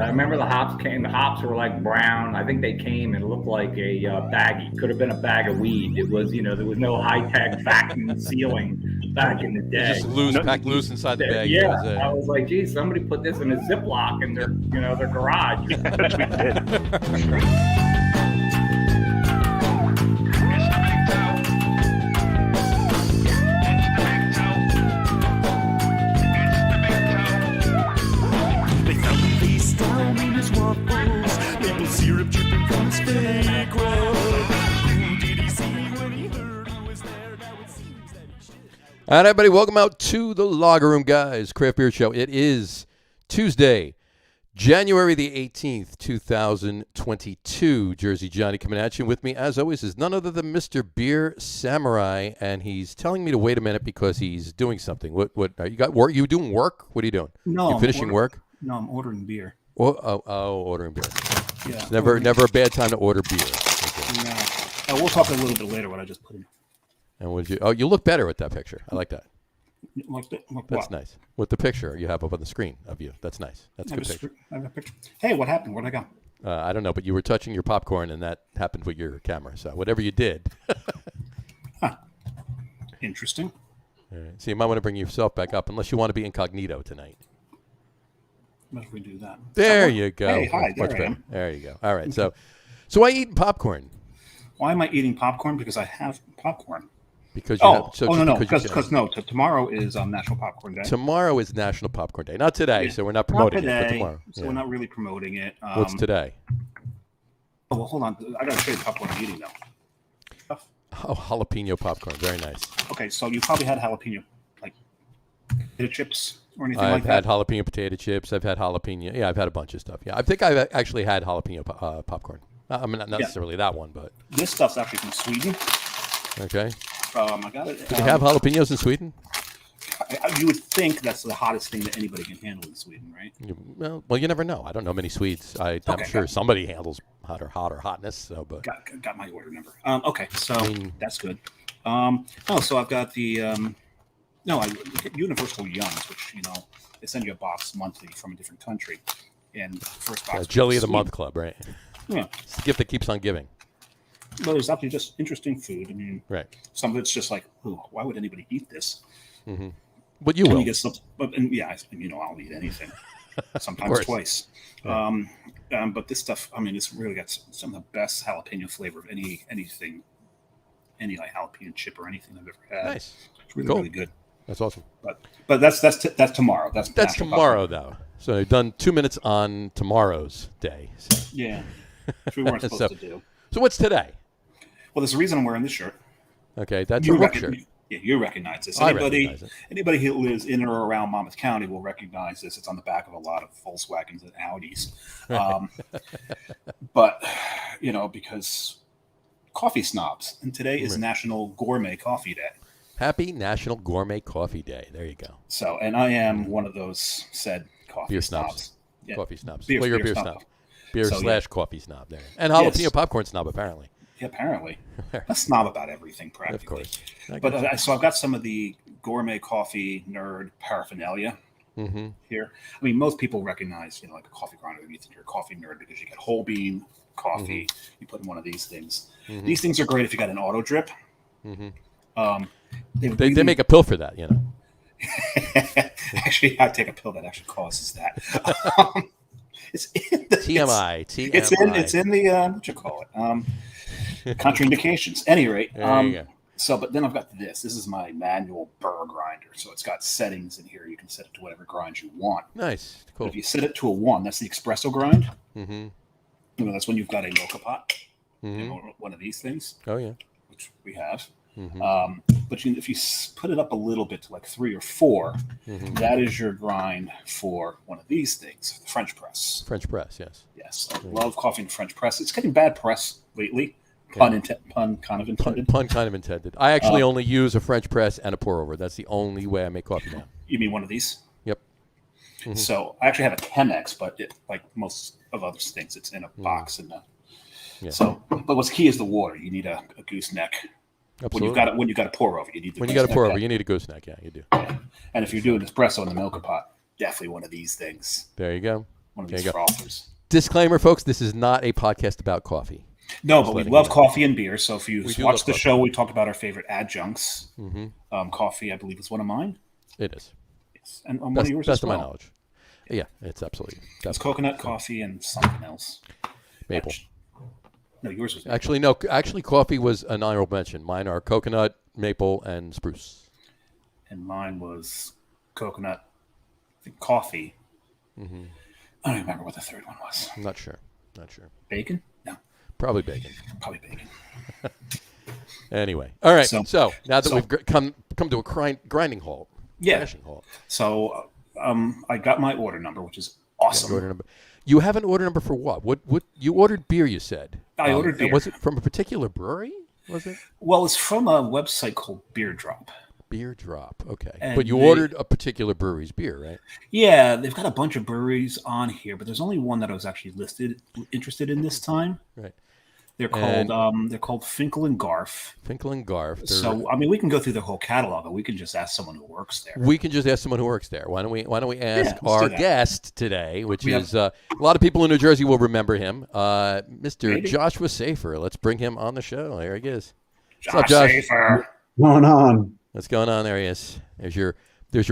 I remember the hops came. The hops were like brown. I think they came and looked like a baggie. Could have been a bag of weed. It was, there was no high tech vacuum sealing back in the It's day. just loose, packed loose inside the bag. Yeah, I was like, geez, somebody put this in a Ziploc in their garage. Syrup dripping from his fake robe. All right, everybody, welcome out to the Lager Room Guys Craft Beer Show. It is Tuesday, January the 18th, 2022. Jersey Johnny coming at you. With me, as always, is none other than Mr. Beer Samurai, and he's telling me to wait a minute because he's doing something. What you got? Work? You doing work? What are you doing? No, you finishing work? No, I'm ordering beer. Ordering beer. Yeah, it's never a bad time to order beer. Okay. No. We'll talk a little bit later what I just put in. And would you? Oh, you look better with that picture. I like that. That's nice. With the picture you have up on the screen of you. That's nice. That's a good picture. I have a picture. Hey, what happened? Where'd I go? I don't know, but you were touching your popcorn, and that happened with your camera. So whatever you did. Huh. Interesting. All right. So you might want to bring yourself back up, unless you want to be incognito tonight. What if we do that? There you go. Hey, hi, there I am. There you go. All right. So why are you eating popcorn? Why am I eating popcorn? Because I have popcorn. Because you have, because tomorrow is National Popcorn Day. Tomorrow is National Popcorn Day. Not today, so we're not promoting it, but tomorrow. So we're not really promoting it. What's today? Oh, well, hold on. I got to show you the popcorn I'm eating, though. Oh, jalapeno popcorn. Very nice. Okay, so you probably had jalapeno, like potato chips or anything like that? I've had jalapeno potato chips. I've had jalapeno. Yeah, I've had a bunch of stuff. Yeah, I think I've actually had jalapeno popcorn. I mean, not necessarily that one, but... This stuff's actually from Sweden. Okay. I got it. Do they have jalapenos in Sweden? You would think that's the hottest thing that anybody can handle in Sweden, right? Well, you never know. I don't know many Swedes. I'm sure somebody handles hotness. So, but got my order number. Okay, so that's good. So I've got the Universal Youngs, which they send you a box monthly from a different country, and the first box. Jelly of the Month Club, right? Yeah, it's the gift that keeps on giving. Well, there's actually just interesting food. I mean, right. Some of it's just like, why would anybody eat this? Mm-hmm. But you will. You get some, I'll eat anything. Sometimes twice. Yeah. But this stuff, I mean, it's really got some of the best jalapeno flavor of anything, any like jalapeno chip or anything I've ever had. Nice. It's really, really good. That's awesome. But that's tomorrow. That's tomorrow, though. So you've done 2 minutes on tomorrow's day. So. Yeah. Which we weren't supposed to do. So what's today? Well, there's a reason I'm wearing this shirt. Okay, that's a work shirt. Yeah, you recognize this. Anybody who lives in or around Monmouth County will recognize this. It's on the back of a lot of Volkswagens and Audis. But, because coffee snobs. And today is National Gourmet Coffee Day. Happy National Gourmet Coffee Day. There you go. So, and I am one of those said coffee snobs. Yeah. Coffee snobs. You're a beer snob. Beer/coffee snob there. And jalapeno popcorn snob, apparently. Yeah, apparently. A snob about everything, practically. Of course. But so I've got some of the gourmet coffee nerd paraphernalia here. I mean, most people recognize, like a coffee grinder. You think you're a coffee nerd because you get whole bean coffee. You put in one of these things. These things are great if you got an auto drip. They make a pill for that, Actually, I take a pill that actually causes that. It's in the TMI. It's in the what you call it? Contraindications. Any rate, so but then I've got this. This is my manual Bur Grinder. So it's got settings in here. You can set it to whatever grind you want. Nice, cool. But if you set it to a 1, that's the espresso grind. That's when you've got a mocha pot. One of these things. Oh yeah, which we have. But if you put it up a little bit to like 3 or 4, that is your grind for one of these things, the French press. French press, yes. Yes, I love coffee in French press. It's getting bad press lately. Pun kind of intended. Pun kind of intended. I actually only use a French press and a pour over. That's the only way I make coffee now. You mean one of these? Yep. So I actually have a Chemex, but like most of other things, it's in a box. So, but what's key is the water. You need a gooseneck. Absolutely. When you got to pour over, you need when you got to pour over, you need a gooseneck. Yeah, you do. Yeah. And if you're doing espresso in the mocha pot, definitely one of these things. There you go. one of There these you go. frothers. Disclaimer, folks, this is not a podcast about coffee. No, but we letting love you know. coffee and beer. So if you We do watch love the coffee. show, we talked about our favorite adjuncts. Mm-hmm. Coffee, I believe, is one of mine. It is. Yes. And one of yours Best as of well. my knowledge. Yeah, it's absolutely. It's definitely. coconut coffee and something else. Maple. No, yours was Actually, no. Actually, coffee was an honorable mention. Mine are coconut, maple, and spruce. and mine was coconut coffee. Mm-hmm. I don't remember what the third one was. I'm not sure. Bacon? No, Probably bacon. probably bacon. Anyway, all right. So- So now that so- we've come to a grinding halt, Yeah. crashing halt. So I got my order number, which is awesome. Order number. You have an order number for what? What you ordered beer? You said. I ordered and beer. Was it from a particular brewery? Was it Well, it's from a website called Beer Drop. Beer Drop? Okay, And but you they- ordered a particular brewery's beer, right? Yeah, they've got a bunch of breweries on here, but there's only one that I was actually interested in this time. Right. They're called Finkel and Garf. Finkel and Garf. They're- So I mean, we can go through the whole catalog, but we can just ask someone who works there. we can just ask someone who works there. Why don't we ask let's our do that. guest today, which We is a lot of people in New Jersey will remember him, Mr. Maybe. Joshua Safer. Let's bring him on the show. There he is. Josh What's up, Josh? Safer. Going on? What's going on? There he is. There's your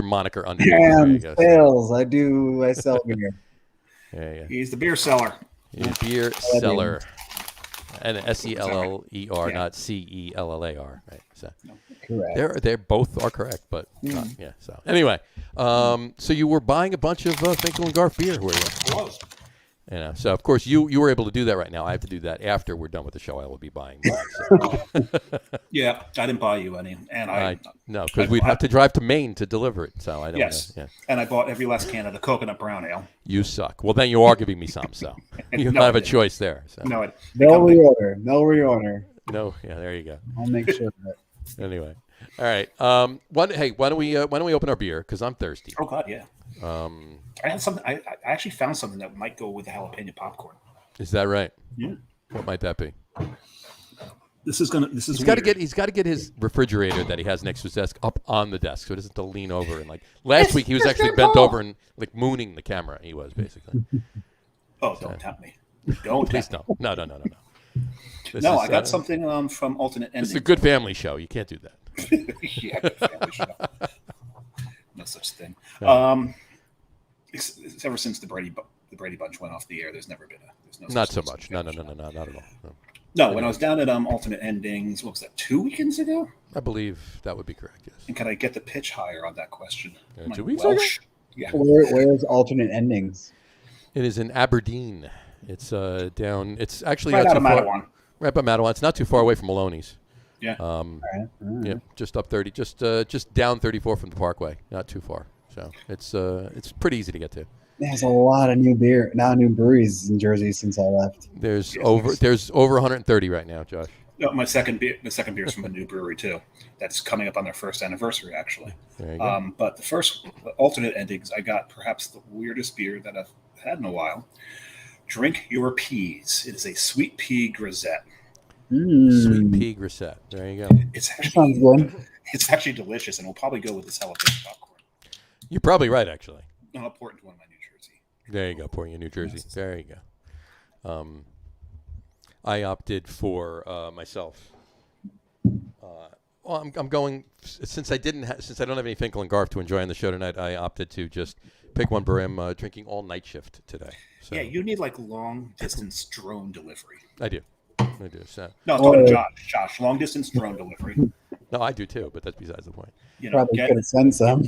moniker underneath. There you Damn go. sales. I sell beer. There you go. He's the beer seller. Your beer seller. And SELLER, Yeah. not CELLAR. Right. So Correct. they're both are correct, but not, yeah. So anyway, so you were buying a bunch of Finkel and Garf beer, were you? Close. You know, so of course you were able to do that right now. I have to do that after we're done with the show. I will be buying mine. So. Yeah, I didn't buy you any, and No, because we'd have to drive to Maine to deliver it. So I don't. Yes, Yeah. and I bought every last can of the coconut brown ale. You suck. Well, then you are giving me some. So you No, have I a didn't. choice there. So. No, They'll reorder. They'll reorder. No. Yeah. There you go. I'll make sure of it. Anyway. All right. Why don't we open our beer? Because I'm thirsty. oh god, yeah. I had something. I actually found something that might go with the jalapeno popcorn. Is that right? Yeah, What might that be? this is He's got to get his refrigerator that he has next to his desk up on the desk so he doesn't have to lean over and like last week he was actually bent over and like mooning the camera. He was basically. Oh, don't tempt me. Don't Please tempt no. me. No. This No, is, I got something from Alternate This is a Endings. good family show. You can't do that. Yeah, good family show. No such thing. It's ever since the Brady Bunch went off the air, there's never been there's no Not such so thing as much. a No, family show. not at all. No. No, when I was down at Alternate Endings, what was that? 2 weekends ago? I believe that would be correct. Yes. And can I get the pitch higher on that question? Yeah, Am I 2 weeks Welsh? Yeah. Where's alternate endings? It is in Aberdeen. It's down. It's actually Right not out too of far. Mattawan. Right by Mattawan. It's not too far away from Maloney's. Yeah. Yeah, just up 30, just down 34 from the Parkway. Not too far. So it's pretty easy to get to. There's a lot of new breweries in Jersey since I left. There's over 130 right now, Josh. No, the second beer is from a new brewery too. That's coming up on their first anniversary, actually. There you go. But the first Alternate Endings, I got perhaps the weirdest beer that I've had in a while. Drink Your Peas. It is a sweet pea grisette. Sweet pea grisette. There you go. It's Sounds actually good. it's actually delicious, and will probably go with this jalapeno popcorn. You're probably right, actually. No, I'll pour it into one of my New Jersey. There you go. Pouring in New Jersey. There you go. I opted for myself. Well, I'm going since I don't have any Finkel and Garf to enjoy on the show tonight. I opted to just pick one brew. I'm drinking all night shift today. So Yeah, you need like long distance drone delivery. I do. So No, I'm talking to Josh. Josh, long distance drone delivery. no, I do too, but that's besides the point. You know, Probably could have sent some.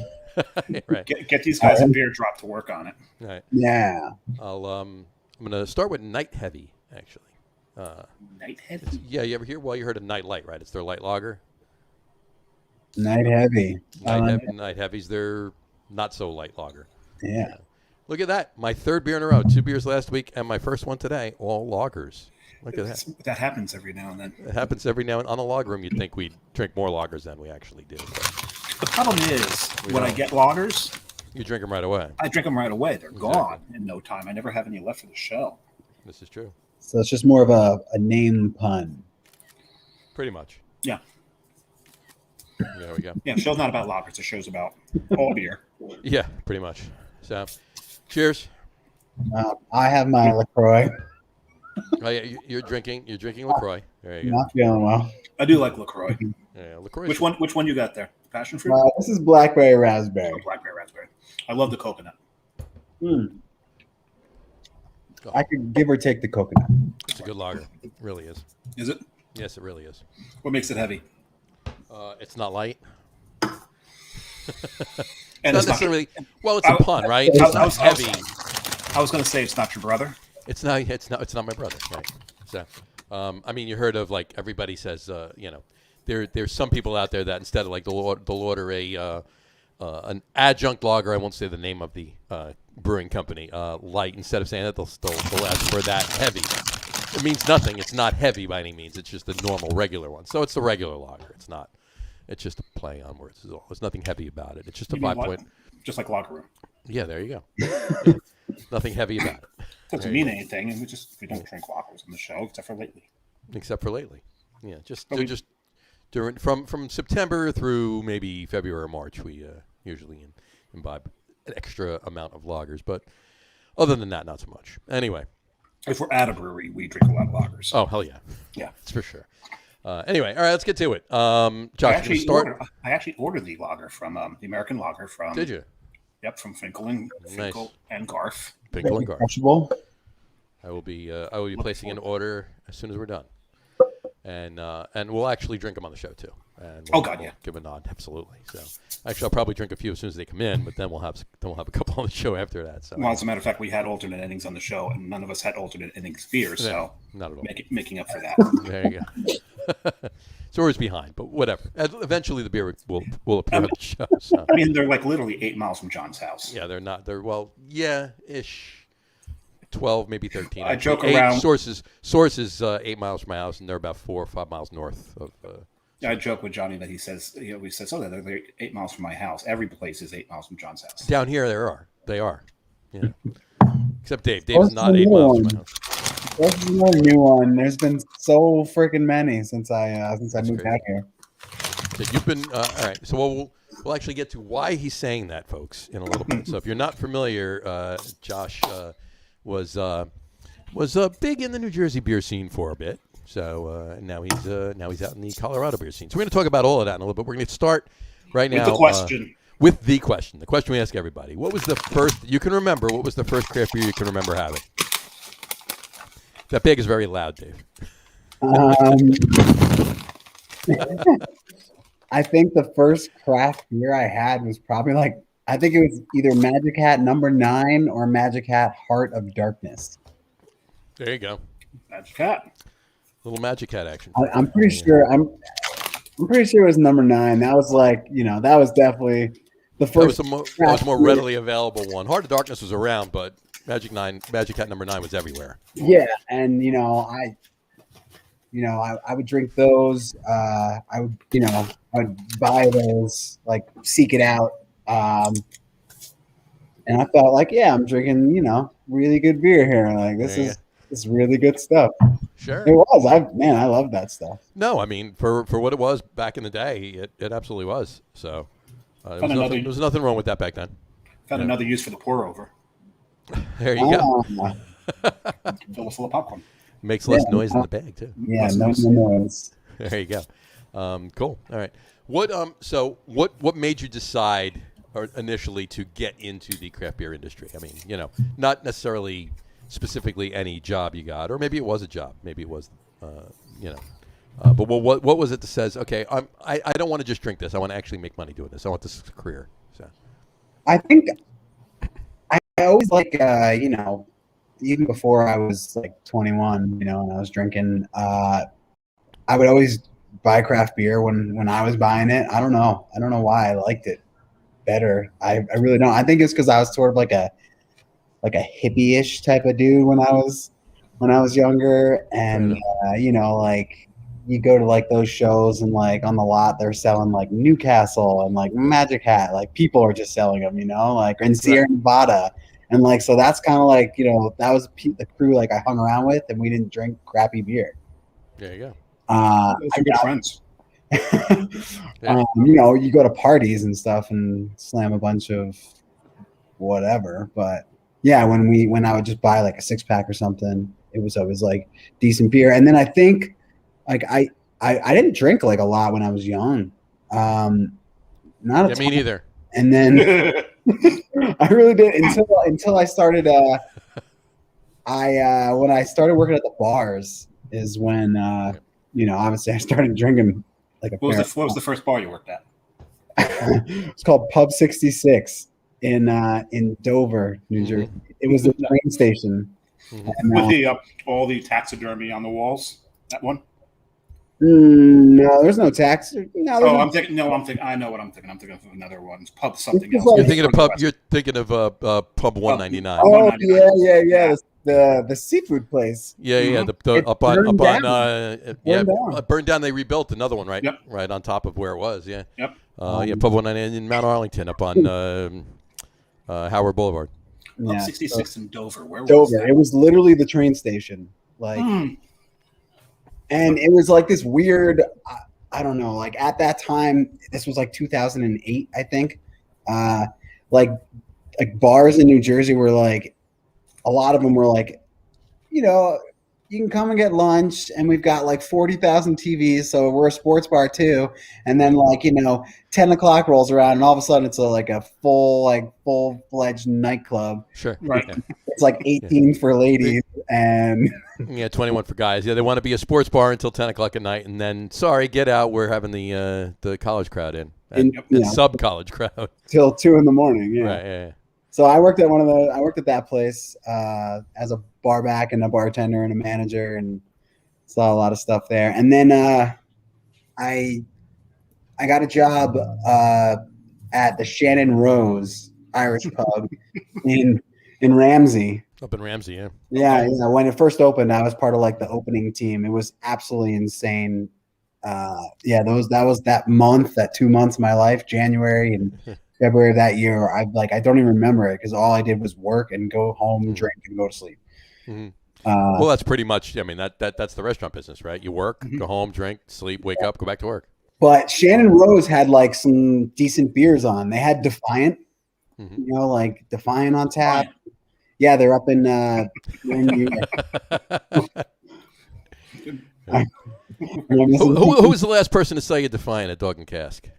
Right. get these guys a beer drop to work on it. Right. Yeah. I'm gonna start with Night Heavy actually. Nighthead. Yeah, you ever hear? Well, you heard of Night Light, right? It's their light lager. Night heavy. Night Heavy's their not so light lager. Yeah. Look at that. My third beer in a row. 2 beers last week and my first one today. All lagers. Look at that. That happens every now and then. It happens every now and on the log room. You'd think we'd drink more lagers than we actually do. But The problem is when I don't. get lagers, you drink them right away. I drink them right away. They're gone in no time. I never have any left for the show. This is true. So it's just more of a name pun. Pretty much. Yeah. There we go. Yeah, the show's not about lagers. The show's about all beer. Yeah, pretty much. So, cheers. I have my LaCroix. Oh yeah, you're drinking LaCroix. There you go. Not feeling well. I do like LaCroix. Yeah, LaCroix. Which one you got there? Passion fruit? This is blackberry raspberry. Oh, blackberry raspberry. I love the coconut. I could give or take the coconut. It's a good lager. It really is. Is it? Yes, it really is. What makes it heavy? It's not light. And Not necessarily. Well, it's a pun, right? It's not heavy. I was going to say it's not your brother. It's not. It's not my brother. Right. So, I mean, you heard of like everybody says. There's some people out there that instead of like they'll order an adjunct lager. I won't say the name of the brewing company. Light, instead of saying that they'll ask for that heavy. It means nothing. It's not heavy by any means. It's just the normal regular one. So it's the regular lager. It's not. It's just a play on words. There's nothing heavy about it. It's just a 5 point. Just like lager room. Yeah, there you go. Yeah. Nothing heavy about it. Doesn't mean anything, and we don't drink lagers on the show except for lately. Yeah, just during from September through maybe February or March, we usually imbibe an extra amount of lagers, but other than that, not so much. Anyway, if we're at a brewery, we drink a lot of lagers. Oh hell yeah, that's for sure. Anyway, all right, let's get to it. Josh, I actually ordered the lager from the American lager from. Did you? Yep, from Finkel and Garf. Finkel and Garf. Possible. I will be placing an order as soon as we're done, and we'll actually drink them on the show too. And we'll give a nod, absolutely. So actually, I'll probably drink a few as soon as they come in, but then we'll have a couple on the show after that. So, well, as a matter of fact, we had alternate endings on the show, and none of us had alternate endings beers, so not at all. Making up for that. There you go. It's always behind, but whatever. Eventually, the beer will appear on the show. So. I mean, they're like literally 8 miles from John's house. Yeah, they're not. They're ish. 12, maybe 13. I joke around. Source is 8 miles from my house, and they're about 4 or 5 miles north of. I joke with Johnny that he says, he says, oh, they're 8 miles from my house. Every place is 8 miles from John's house. Down here, they are. Yeah. Except Dave. Dave's not 8 miles from my house. This is a new one. There's been so freaking many since I moved out here. So you've been all right. So we'll actually get to why he's saying that, folks, in a little bit. So if you're not familiar, Josh was big in the New Jersey beer scene for a bit. So now he's out in the Colorado beer scene. So we're going to talk about all of that in a little bit. We're going to start right now with the question. The question we ask everybody: what was the first you can remember? What was the first craft beer you can remember having? That bag is very loud, Dave. I think the first craft beer I had was probably I think it was either Magic Hat No. 9 or Magic Hat Heart of Darkness. There you go. Magic Hat. Little Magic Hat action. I'm pretty sure. I'm pretty sure it was No. 9. That was that was definitely the first. That was a more readily available one. Heart of Darkness was around, but Magic Hat No. 9 was everywhere. Yeah, and I would drink those. I would buy those, seek it out. And I felt I'm drinking, really good beer here. This is really good stuff. Sure. It was. I love that stuff. No, I mean, for what it was back in the day, it absolutely was. So there was nothing wrong with that back then. Found another use for the pour over. There you go. Fill us full of popcorn. Makes less noise in the bag too. Yeah, no noise. There you go. Cool. All right. What made you decide initially to get into the craft beer industry? I mean, not necessarily specifically any job you got, or maybe it was a job. Maybe it was, but what was it that says, okay, I don't want to just drink this. I want to actually make money doing this. I want this as a career. So, I think I always even before I was 21, and I was drinking, I would always buy craft beer when I was buying it. I don't know why I liked it better. I really don't. I think it's because I was sort of like a hippie-ish type of dude when I was younger, and you go to those shows and on the lot they're selling Newcastle and Magic Hat, people are just selling them, and Sierra Nevada. And so that's kind of that was the crew I hung around with, and we didn't drink crappy beer. There you go. Good friends. You go to parties and stuff and slam a bunch of whatever, but yeah, when I would just buy like a 6-pack or something, it was always like decent beer. And then I think like I didn't drink like a lot when I was young. Not a Yeah, ton. me neither. And then I really did until I started. When I started working at the bars is when obviously I started drinking like a. What was the first bar you worked at? It's called Pub 66 in Dover, New Jersey. It was the train station. And, With all the taxidermy on the walls. That one. No, there's no tax. No, Oh, I'm thinking. I know what I'm thinking. I'm thinking of another one. It's Pub something else. You're thinking of Pub 199. Oh yeah. The seafood place. Yeah. Burned down. They rebuilt another one, right? Yep. Right on top of where it was. Yeah. Yep. Pub 199 in Mount Arlington, up on Howard Boulevard. Pub 66 in Dover. Where was Dover? that? It was literally the train station. Like, and it was like this weird. I don't know. Like at that time, this was like 2008, I think. Like bars in New Jersey were like. A lot of them were like, you can come and get lunch, and we've got like 40,000 TVs, so we're a sports bar too. And then 10 o'clock rolls around, and all of a sudden it's a full-fledged nightclub. Sure, right. Yeah. It's like 18 for ladies and 21 for guys. Yeah, they want to be a sports bar until 10 o'clock at night, and then get out. We're having the college crowd in and sub college crowd till 2 in the morning. Yeah. Right. Yeah. So I worked at that place as a bar back and a bartender and a manager, and saw a lot of stuff there. And then I got a job at the Shannon Rose Irish Pub in Ramsey. Up in Ramsey, yeah. Yeah, when it first opened, I was part of like the opening team. It was absolutely insane. That was that month, that 2 months of my life, January and February of that year. I don't even remember it because all I did was work and go home, drink, and go to sleep. Mm-hmm. Well, that's pretty much. I mean, that's the restaurant business, right? You work, go home, drink, sleep, wake up, go back to work. But Shannon Rose had like some decent beers on. They had Defiant, like Defiant on tap. Yeah, they're up in New York. Who was the last person to sell you Defiant at Dog and Cask?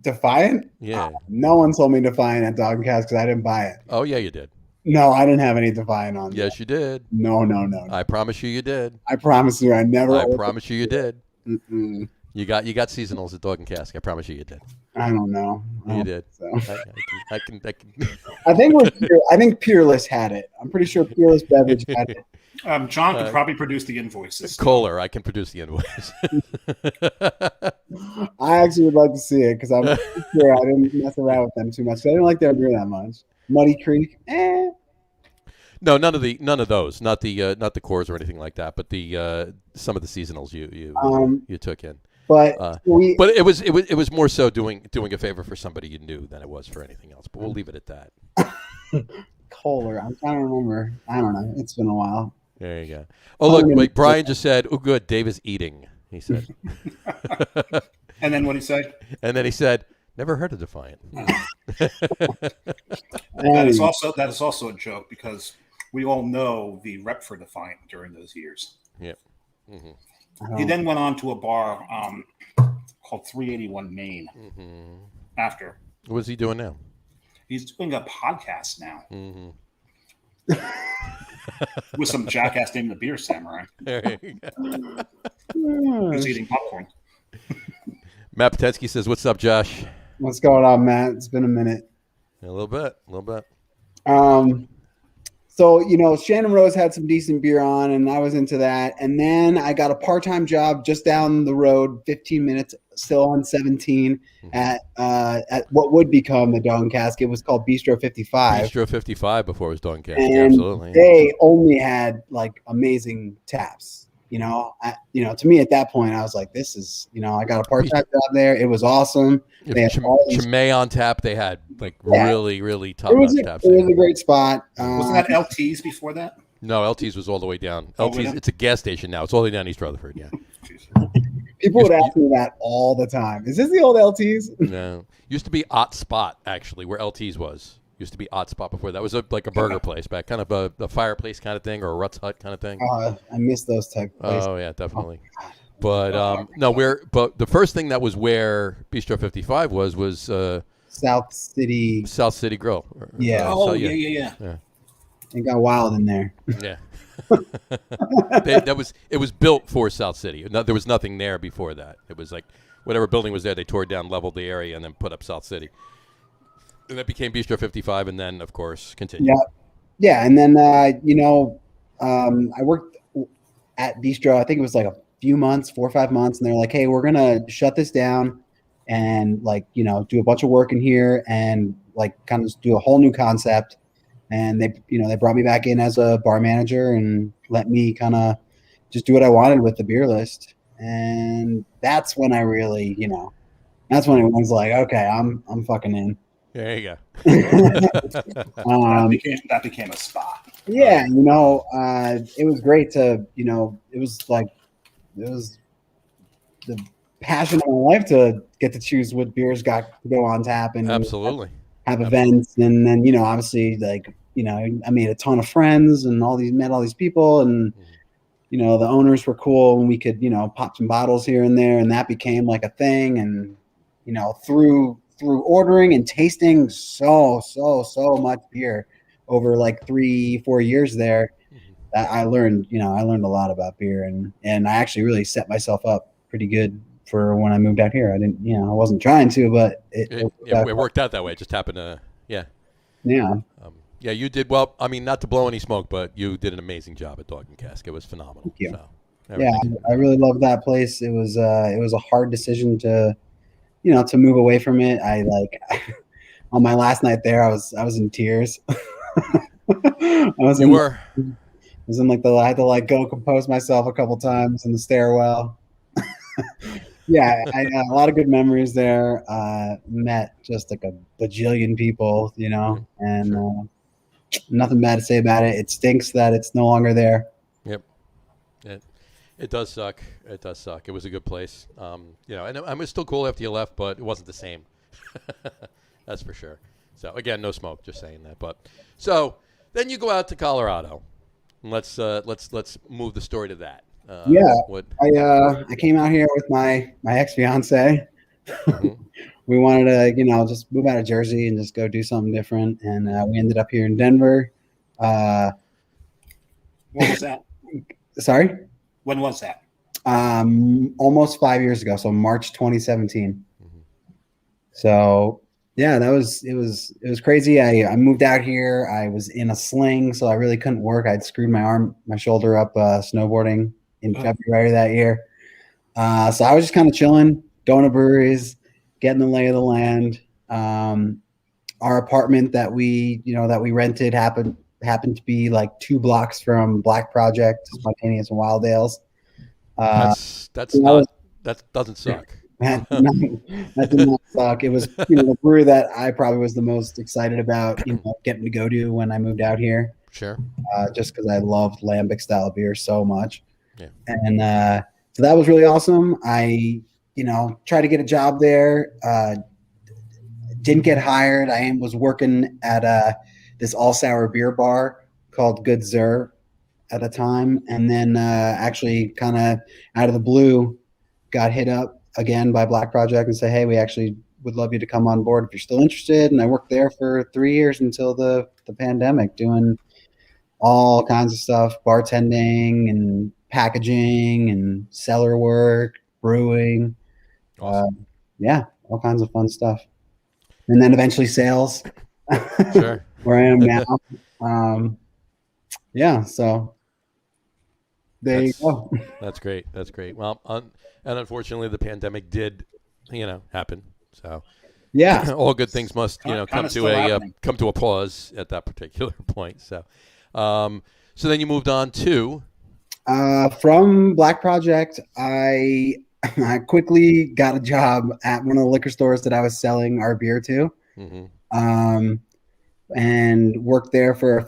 Defiant? Yeah. No one sold me Defiant at Dog and Cask because I didn't buy it. Oh, yeah, you did. No, I didn't have any Defiant on. Yes, you did. No. I promise you did. I promise you I never. I promise you did. Mm-mm. You got seasonals at Dog and Cask. I promise you did. I don't know. You did. So. I can. I think Peerless had it. I'm pretty sure Peerless Beverage had it. John could probably produce the invoices. Kohler, I can produce the invoice. I actually would like to see it because I'm sure I didn't mess around with them too much. I didn't like their beer that much. Muddy Creek, No, none of those. Not the Coors or anything like that. But the some of the seasonals you took in. But it was more so doing a favor for somebody you knew than it was for anything else. But we'll leave it at that. Kohler, I'm trying to remember. I don't know. It's been a while. There you go. Oh, look, like Brian just said, oh, good, Dave is eating, he said. And then what did he say? And then he said, never heard of Defiant. That is also a joke because we all know the rep for Defiant during those years. Yep. Mm-hmm. He then went on to a bar called 381 Main after. What's he doing now? He's doing a podcast now. Mm-hmm. With some jackass named the Beer Samurai. There you go. He's eating popcorn. Matt Patensky says, what's up, Josh? What's going on, Matt? It's been a minute. A little bit. So, Shannon Rose had some decent beer on, and I was into that. And then I got a part-time job just down the road, 15 minutes, still on 17, at what would become the Dog and Cask. It was called Bistro 55. Bistro 55 before it was Dog and Cask. And absolutely. They only had, like, amazing taps. To me at that point, I was like, this is, I got a part-time job there. It was awesome. They had Chimay on tap. They had really, really top-notch taps. It was a great spot. Wasn't that LT's before that? No, LT's was all the way down. LT's, it's a gas station now. It's all the way down East Rutherford, yeah. People would ask me that all the time. Is this the old LT's? No. Used to be Ott Spot, actually, where LT's was. Used to be Odd Spot before. That was like a burger place back, kind of a fireplace kind of thing or a Ruts Hut kind of thing. I miss those type of places. Oh yeah, definitely. But but the first thing that was where Bistro 55 was South City Grill. Yeah. Yeah. It got wild in there. Yeah. It was built for South City. There was nothing there before that. It was like whatever building was there, they tore it down, leveled the area, and then put up South City. And that became Bistro 55, and then, of course, continued. Yeah, and then, I worked at Bistro, I think it was like a few months, 4 or 5 months, and they're like, hey, we're going to shut this down and, like, do a bunch of work in here and, like, kind of do a whole new concept. And they brought me back in as a bar manager and let me kind of just do what I wanted with the beer list. And that's when I really, that's when everyone's like, okay, I'm fucking in. There you go. That became a spot. Yeah, it was great to, it was the passion of my life to get to choose what beers got to go on tap and absolutely have events. And then, obviously, like, I made a ton of friends and met all these people, and the owners were cool, and we could, pop some bottles here and there, and that became like a thing. And through ordering and tasting so much beer over like 3-4 years there, I learned a lot about beer, and I actually really set myself up pretty good for when I moved out here. I didn't, I wasn't trying to, but it worked out that way. It just happened to, yeah. Yeah, you did well. I mean, not to blow any smoke, but you did an amazing job at Dog and Cask. It was phenomenal. Thank you. So, I really loved that place. It was a hard decision to move away from it. On my last night there, I was in tears. I was in like I had to like go compose myself a couple times in the stairwell. Yeah, I got a lot of good memories there. Met just like a bajillion people, and nothing bad to say about it. It stinks that it's no longer there. Yep. It does suck. It does suck. It was a good place. And it was still cool after you left, but it wasn't the same. That's for sure. So again, no smoke. Just saying that. But so then you go out to Colorado. And let's move the story to that. I came out here with my ex-fiance. Mm-hmm. We wanted to, just move out of Jersey and just go do something different. And we ended up here in Denver. When was that? Sorry? When was that? Almost 5 years ago. So March 2017. Mm-hmm. So yeah, it was crazy. I moved out here. I was in a sling, so I really couldn't work. I'd screwed my shoulder up snowboarding in February that year. So I was just kind of chilling, going to breweries, getting the lay of the land. Our apartment that we rented happened to be like 2 blocks from Black Project, Spontaneous and Wild Ales. That doesn't suck. That did not suck. It was the brewery that I probably was the most excited about getting to go to when I moved out here. Sure. Just because I loved lambic style beer so much. Yeah. And so that was really awesome. I tried to get a job there. Didn't get hired. I was working at this all sour beer bar called Good Zur at the time, and then actually kind of out of the blue got hit up again by Black Project and say, hey, we actually would love you to come on board if you're still interested. And I worked there for 3 years until the pandemic, doing all kinds of stuff, bartending and packaging and cellar work, brewing. Awesome. All kinds of fun stuff. And then eventually sales. Sure. Where I am now. So there you go. That's great. Well, and unfortunately, the pandemic did, happen. So, yeah, all good things must, come to a pause at that particular point. So, so then you moved on to from Black Project. I quickly got a job at one of the liquor stores that I was selling our beer to. Mm-hmm. And worked there for a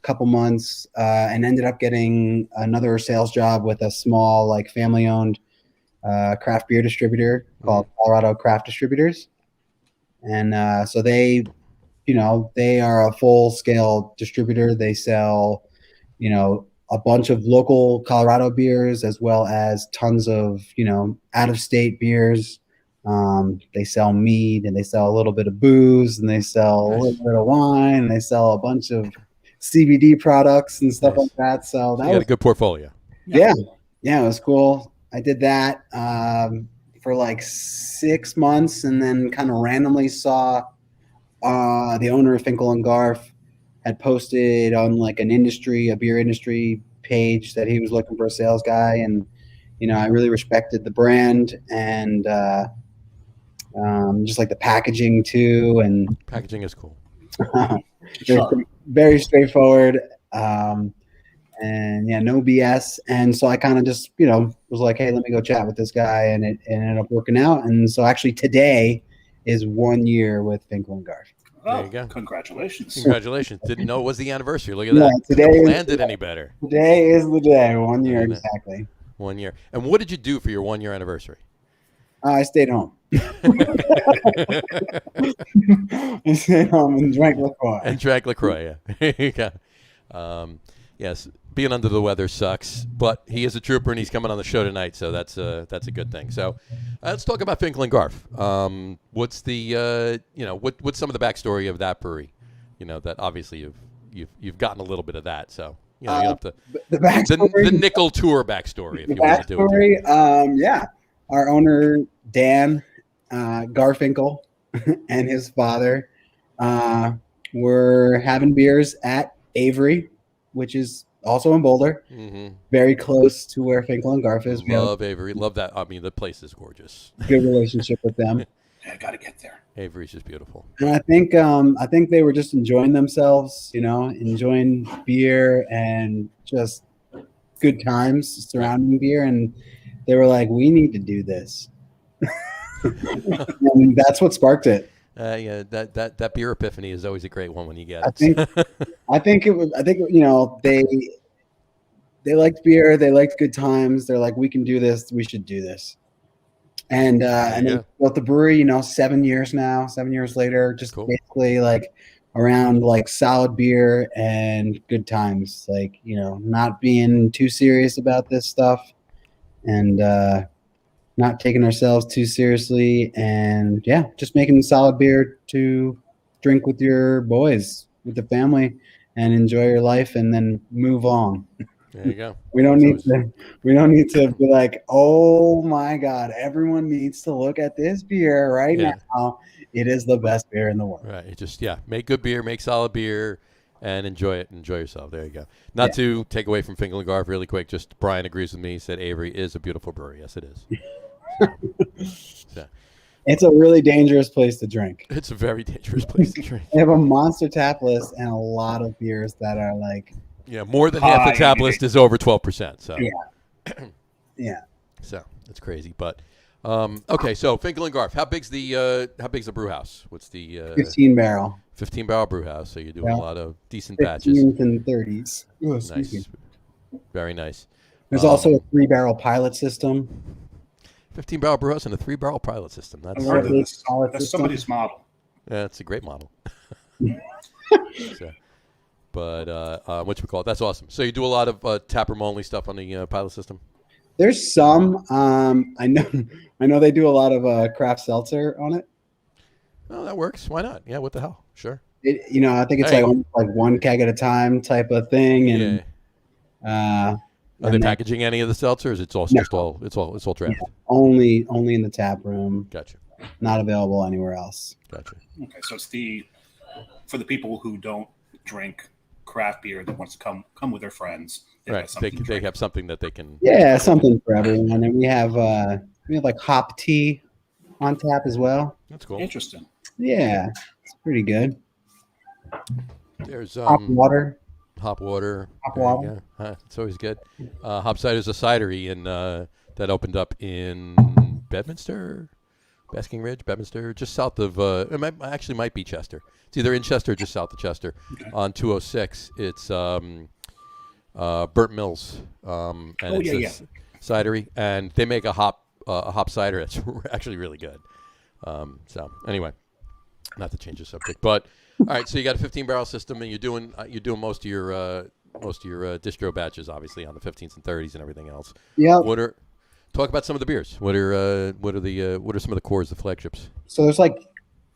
couple months, and ended up getting another sales job with a small, like family-owned craft beer distributor called Colorado Craft Distributors. And so they they are a full scale distributor. They sell, a bunch of local Colorado beers as well as tons of, out of state beers. They sell mead and they sell a little bit of booze and they sell a little bit of wine and they sell a bunch of CBD products and stuff like that. So that was a good portfolio. Yeah, it was cool. I did that for like 6 months and then kind of randomly saw the owner of Finkel and Garf had posted on like a beer industry page that he was looking for a sales guy. And, I really respected the brand and just like the packaging too. And packaging is cool. Very straightforward. And yeah, no BS. And so I kind of just, was like, hey, let me go chat with this guy. And it ended up working out. And so actually today is 1 year with Finkel and Garf. There you go. Congratulations. Didn't know it was the anniversary. Look at that. Today planned it any better. Today is the day. 1 year exactly. 1 year. And what did you do for your 1 year anniversary? I stayed home. I stayed home and drank LaCroix. Yeah. Yes, being under the weather sucks, but he is a trooper and he's coming on the show tonight, so that's a good thing. So let's talk about Finkel and Garf. What's the what's some of the backstory of that brewery? That obviously you've gotten a little bit of that, so you have to the backstory, the Nickel Tour backstory if you want to do it. Our owner Dan Garfinkel and his father were having beers at Avery, which is also in Boulder, very close to where Finkel and Garf is. Love Avery. Love that. I mean, the place is gorgeous. Good relationship with them. I got to get there. Avery's just beautiful. And I think they were just enjoying themselves, enjoying beer and just good times surrounding beer. And they were like, we need to do this. And that's what sparked it. That beer epiphany is always a great one when you get it. I think they liked beer, they liked good times. They're like, we can do this, we should do this. And they built the brewery, 7 years now, 7 years later, just cool. Basically like around like solid beer and good times, like, not being too serious about this stuff and not taking ourselves too seriously, and just making solid beer to drink with your boys, with the family, and enjoy your life, and then move on. There you go. We don't need to be like, oh my God, everyone needs to look at this beer right now. It is the best beer in the world. Right. Just make good beer, make solid beer, and enjoy it. Enjoy yourself. There you go. Not to take away from Finkel and Garf really quick. Just Brian agrees with me. He said Avery is a beautiful brewery. Yes, it is. It's a really dangerous place to drink. It's a very dangerous place to drink. They have a monster tap list and a lot of beers that are like more than half the tap list is over 12%. So so that's crazy. But okay, so Finkel and Garf. How big's the brew house? What's the 15 barrel brew house? So you're doing a lot of decent batches. 15s and 30s. Ooh, nice, very nice. There's also a 3-barrel pilot system. 15-barrel brew house and a 3-barrel pilot system. That's somebody's model. Yeah, it's a great model. But whatchamacallit, that's awesome. So you do a lot of taproom only stuff on the pilot system? There's some. I know they do a lot of craft seltzer on it. Oh, that works. Why not? Yeah, what the hell? Sure. I think it's like one keg at a time type of thing. And are they packaging any of the seltzers? It's all draft. Yeah, only in the tap room. Gotcha. Not available anywhere else. Gotcha. Okay, so it's for the people who don't drink craft beer that wants to come with their friends. They have something that they can. Yeah, something for everyone, and we have like hop tea on tap as well. That's cool. Interesting. Yeah, it's pretty good. There's hop water. Hop water. It's always good. Hop cider is a cidery that opened up in Bedminster, Basking Ridge, Bedminster, just south of. It might be Chester. It's either in Chester or just south of Chester. Okay. On 206, it's Burnt Mills, and it's a cidery, and they make a hop cider that's actually really good. So anyway, not to change the subject, but All right, so you got a 15 barrel system, and you're doing most of your distro batches, obviously on the 15s and 30s and everything else. Yeah. Talk about some of the beers. What are some of the cores, the flagships? So there's like,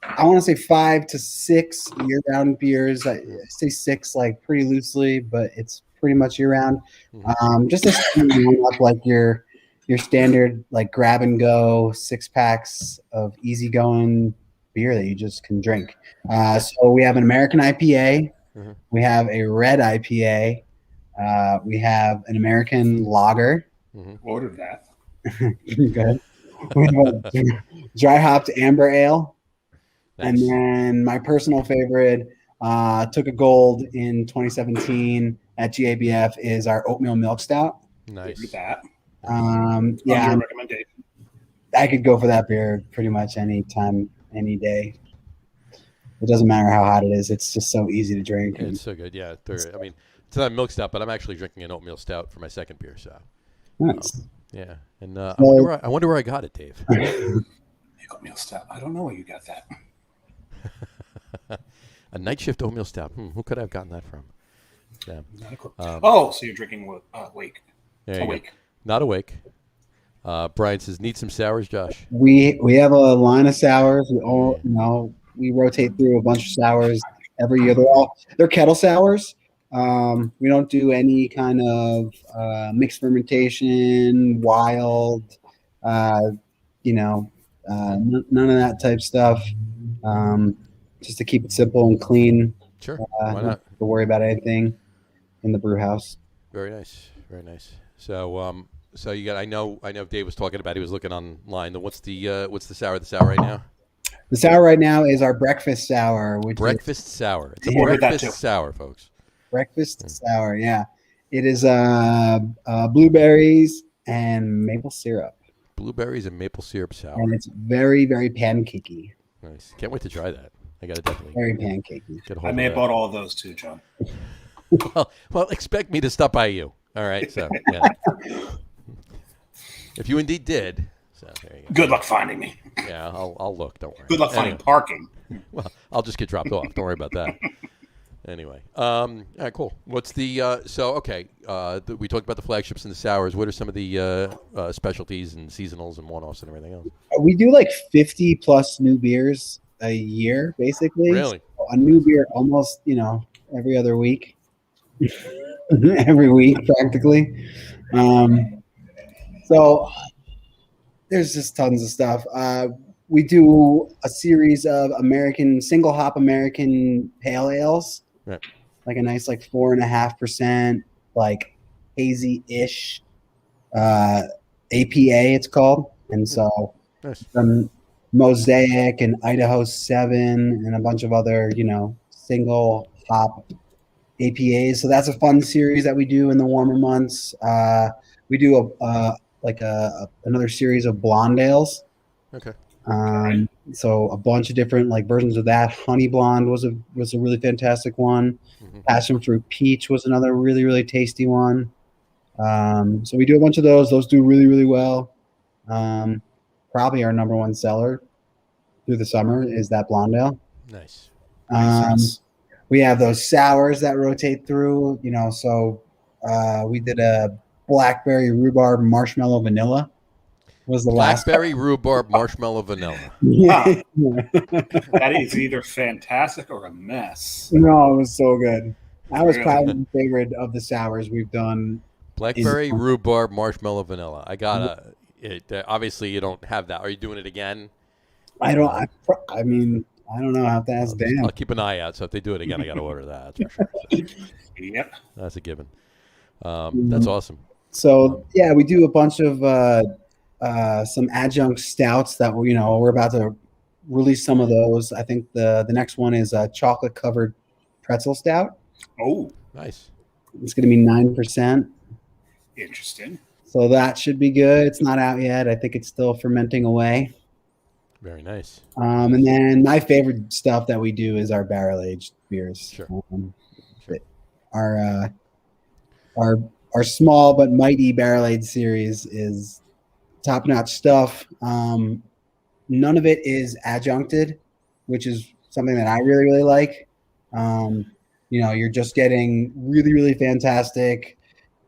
I want to say 5 to 6 year-round beers. I say 6 like pretty loosely, but it's pretty much year-round. Just to like your standard like grab and go 6-packs of easygoing beer that you just can drink. So we have an American IPA, we have a red IPA, we have an American lager. Ordered that. Good. We have a dry hopped amber ale. Nice. And then my personal favorite, took a gold in 2017 at GABF, is our oatmeal milk stout. Nice. Ordered that. Yeah, your recommendation. I could go for that beer pretty much any time, any day. It doesn't matter how hot it is. It's just so easy to drink. Yeah, it's so good. Yeah, I mean, it's not milk stout, but I'm actually drinking an oatmeal stout for my second beer. So, nice. Yeah, and I wonder where I got it, Dave. Oatmeal stout. I don't know where you got that. A night shift oatmeal stout. Who could I have gotten that from? Yeah. So you're drinking Awake. Awake. Not Awake. Brian says, need some sours, Josh. We have a line of sours. We rotate through a bunch of sours every year. They're kettle sours. We don't do any kind of mixed fermentation, wild, none of that type stuff. Just to keep it simple and clean. Sure. Why not? Not to worry about anything in the brew house. Very nice. Very nice. So, you got. I know. Dave was talking about. He was looking online. What's the sour? The sour right now. The sour right now is our breakfast sour. Breakfast sour. It's a breakfast sour, folks. Breakfast sour. Yeah, it is blueberries and maple syrup. Blueberries and maple syrup sour. And it's very, very pancakey. Nice. Can't wait to try that. I got to definitely. Very pancakey. I may have bought all of those too, John. well, expect me to stop by you. All right. So, yeah. If you indeed did. So there you go. Good luck finding me. Yeah, I'll look. Don't worry. Good luck finding parking. Well, I'll just get dropped off. Don't worry about that. Anyway, all right, cool. What's the we talked about the flagships and the sours. What are some of the specialties and seasonals and one-offs and everything else? We do like 50 plus new beers a year, basically. Really? So a new beer almost, every other week. Every week, practically. So there's just tons of stuff. We do a series of single hop American pale ales. Right. Like a nice 4.5%, like hazy-ish APA it's called. And so nice. Mosaic and Idaho 7 and a bunch of other, single hop APAs. So that's a fun series that we do in the warmer months. We do another series of blonde ales. Okay. So a bunch of different versions of that. Honey Blonde was a really fantastic one. Passion Fruit Peach was another really, really tasty one. So we do a bunch of those. Those do really, really well. Probably our number one seller through the summer is that blonde ale. Nice. We have those sours that rotate through, so we did a blackberry rhubarb marshmallow vanilla. Was the blackberry rhubarb marshmallow vanilla. Yeah. That is either fantastic or a mess. No, it was so good. That was probably my favorite of the sours we've done. Blackberry rhubarb marshmallow vanilla. I got obviously you don't have that. Are you doing it again? I don't know. I have to ask Dan. I'll keep an eye out. So if they do it again, I got to order that. That's for sure. Yep. That's a given. That's awesome. So yeah, we do a bunch of some adjunct stouts that we're about to release some of those. I think the next one is a chocolate covered pretzel stout. Oh, nice. It's going to be 9%. Interesting. So that should be good. It's not out yet. I think it's still fermenting away. Very nice. And then my favorite stuff that we do is our barrel aged beers. Sure. Our small but mighty barrel aged series is top notch stuff. None of it is adjuncted, which is something that I really, really like. You're just getting really, really fantastic,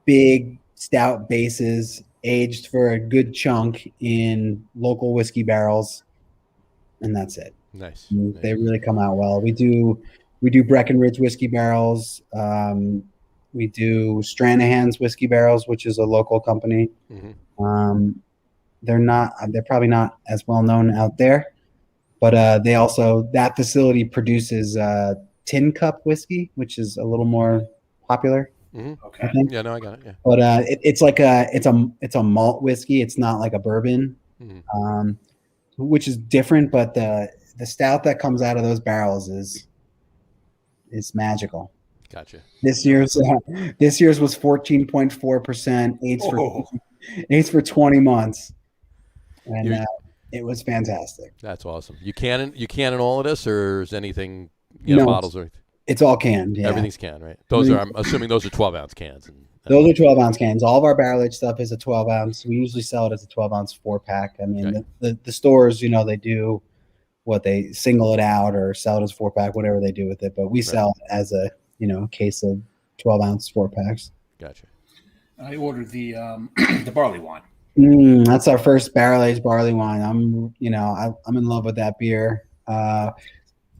big stout bases aged for a good chunk in local whiskey barrels, and that's it. Nice. They really come out well. We do Breckenridge whiskey barrels. We do Stranahan's whiskey barrels, which is a local company. Mm-hmm. They're probably not as well known out there, but that facility produces tin cup whiskey, which is a little more popular. Mm-hmm. Okay. Yeah, no, I got it. Yeah. But it's a malt whiskey. It's not like a bourbon, which is different. But the stout that comes out of those barrels is magical. Gotcha. This year's was 14.4%, aged for 20 months, and it was fantastic. That's awesome. You can all of this, or is anything No, bottles or it's all canned. Yeah. everything's canned, right? I'm assuming those are 12-ounce cans. Those are 12-ounce cans. All of our barrel aged stuff is a 12-ounce. We usually sell it as a 12-ounce 4-pack. I mean, okay. the stores, they do what they single it out or sell it as 4-pack, whatever they do with it. But we sell it as a case of 12-ounce 4-packs. Gotcha. I ordered the the barley wine. That's our first barrel aged barley wine. I'm in love with that beer.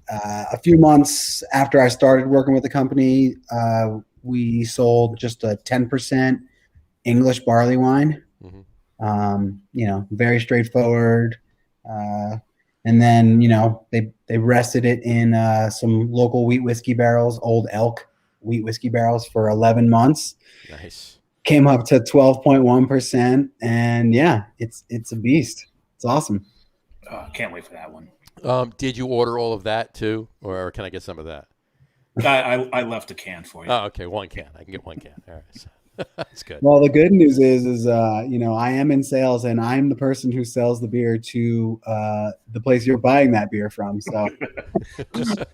A few months after I started working with the company, we sold just a 10% English barley wine. Mm-hmm. Very straightforward. And then, they rested it in some local wheat whiskey barrels, Old Elk wheat whiskey barrels for 11 months. Nice. Came up to 12.1%. And yeah, it's a beast. It's awesome. Can't wait for that one. Did you order all of that too, or can I get some of that? I left a can for you. Oh, okay. One can. I can get one can. All right. So, that's good. Well, the good news is I am in sales, and I'm the person who sells the beer to the place you're buying that beer from. So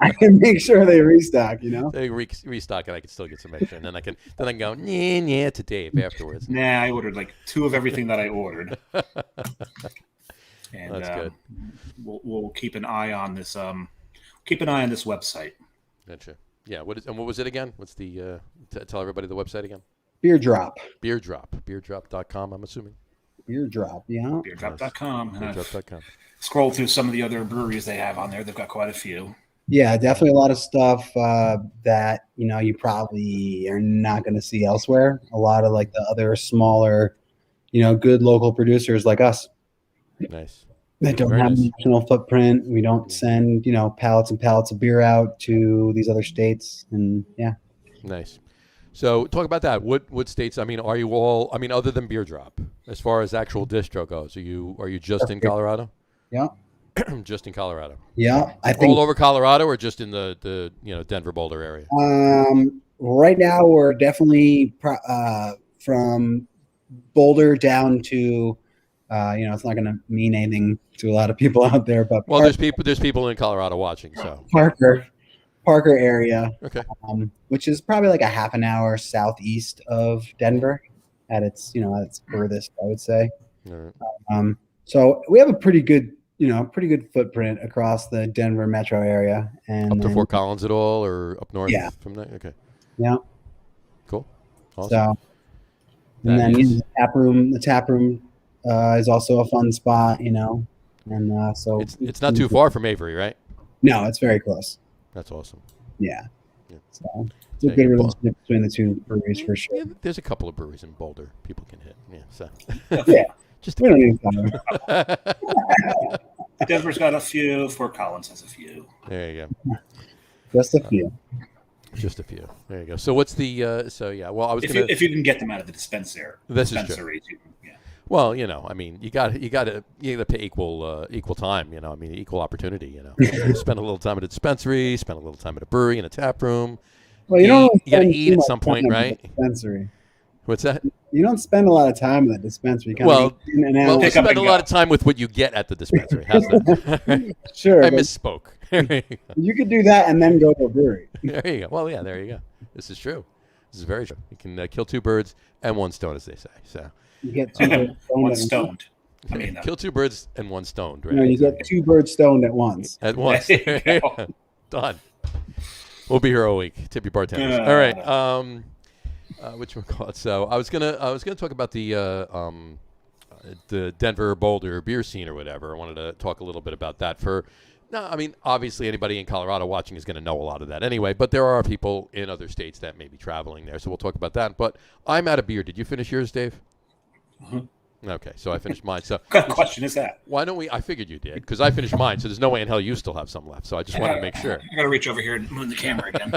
I can make sure they restock. They restock it. I can still get some extra, and then I can go yeah to Dave afterwards. Nah, I ordered like 2 of everything that I ordered. And that's good. We'll keep an eye on this. Keep an eye on this website. Gotcha. Yeah. What was it again? What's the? Tell everybody the website again. Beer Drop. Beardrop.com. I'm assuming. Beer Drop. Yeah. Beardrop.com. Beardrop.com. Scroll through some of the other breweries they have on there. They've got quite a few. Yeah, definitely a lot of stuff that you probably are not going to see elsewhere. A lot of like the other smaller, good local producers like us. Nice. That don't have a national footprint. We don't send, pallets and pallets of beer out to these other states. And yeah. Nice. So talk about that. What states, are you all, other than Beer Drop, as far as actual distro goes, are you just in Colorado? Yeah. Just in Colorado. Yeah. I think all over Colorado, or just in the Denver, Boulder area? Right now we're definitely from Boulder down to, it's not going to mean anything to a lot of people out there, but there's people in Colorado watching, so Parker area, okay, which is probably like a half an hour southeast of Denver, at its furthest, I would say. All right. So we have a pretty good footprint across the Denver metro area, and up to Fort Collins at all, or up north? Yeah. From there. Okay. Yeah. Cool. Awesome. So, and then the tap room is also a fun spot, and so it's not too far from Avery, right? No, it's very close. That's awesome. Yeah. So it's a good relationship between the two breweries for sure. Yeah, there's a couple of breweries in Boulder people can hit. Yeah. So. Yeah. Just we don't need to Denver's got a few. Fort Collins has a few. There you go. Just a few. Just a few. There you go. So what's the? Well, I was if you can get them out of the dispensary. This is true. Yeah. Well, you got to pay equal time. Equal opportunity. Spend a little time at a dispensary. Spend a little time at a brewery and a tap room. Well, you got to eat at some point, right? Dispensary. What's that? You don't spend a lot of time in the dispensary. We spend a lot of time with what you get at the dispensary. How's that? Sure. I misspoke. You could do that and then go to a brewery. There you go. Well, yeah, there you go. This is true. This is very true. You can kill 2 birds and 1 stone, as they say. So you get 2 birds one stoned. Kill 2 birds and 1 stoned. Right? No, you get 2 birds stoned at once. At once. Done. We'll be here all week. Tip your bartenders. All right. Which one call it? So I was gonna talk about the Denver Boulder beer scene or whatever. I wanted to talk a little bit about that. Obviously anybody in Colorado watching is going to know a lot of that anyway. But there are people in other states that may be traveling there, so we'll talk about that. But I'm out of beer. Did you finish yours, Dave? Mm-hmm. Okay, so I finished mine. So what kind of question is that? Why don't we? I figured you did because I finished mine. So there's no way in hell you still have some left. So I just wanted to make sure. I got to reach over here and move the camera again.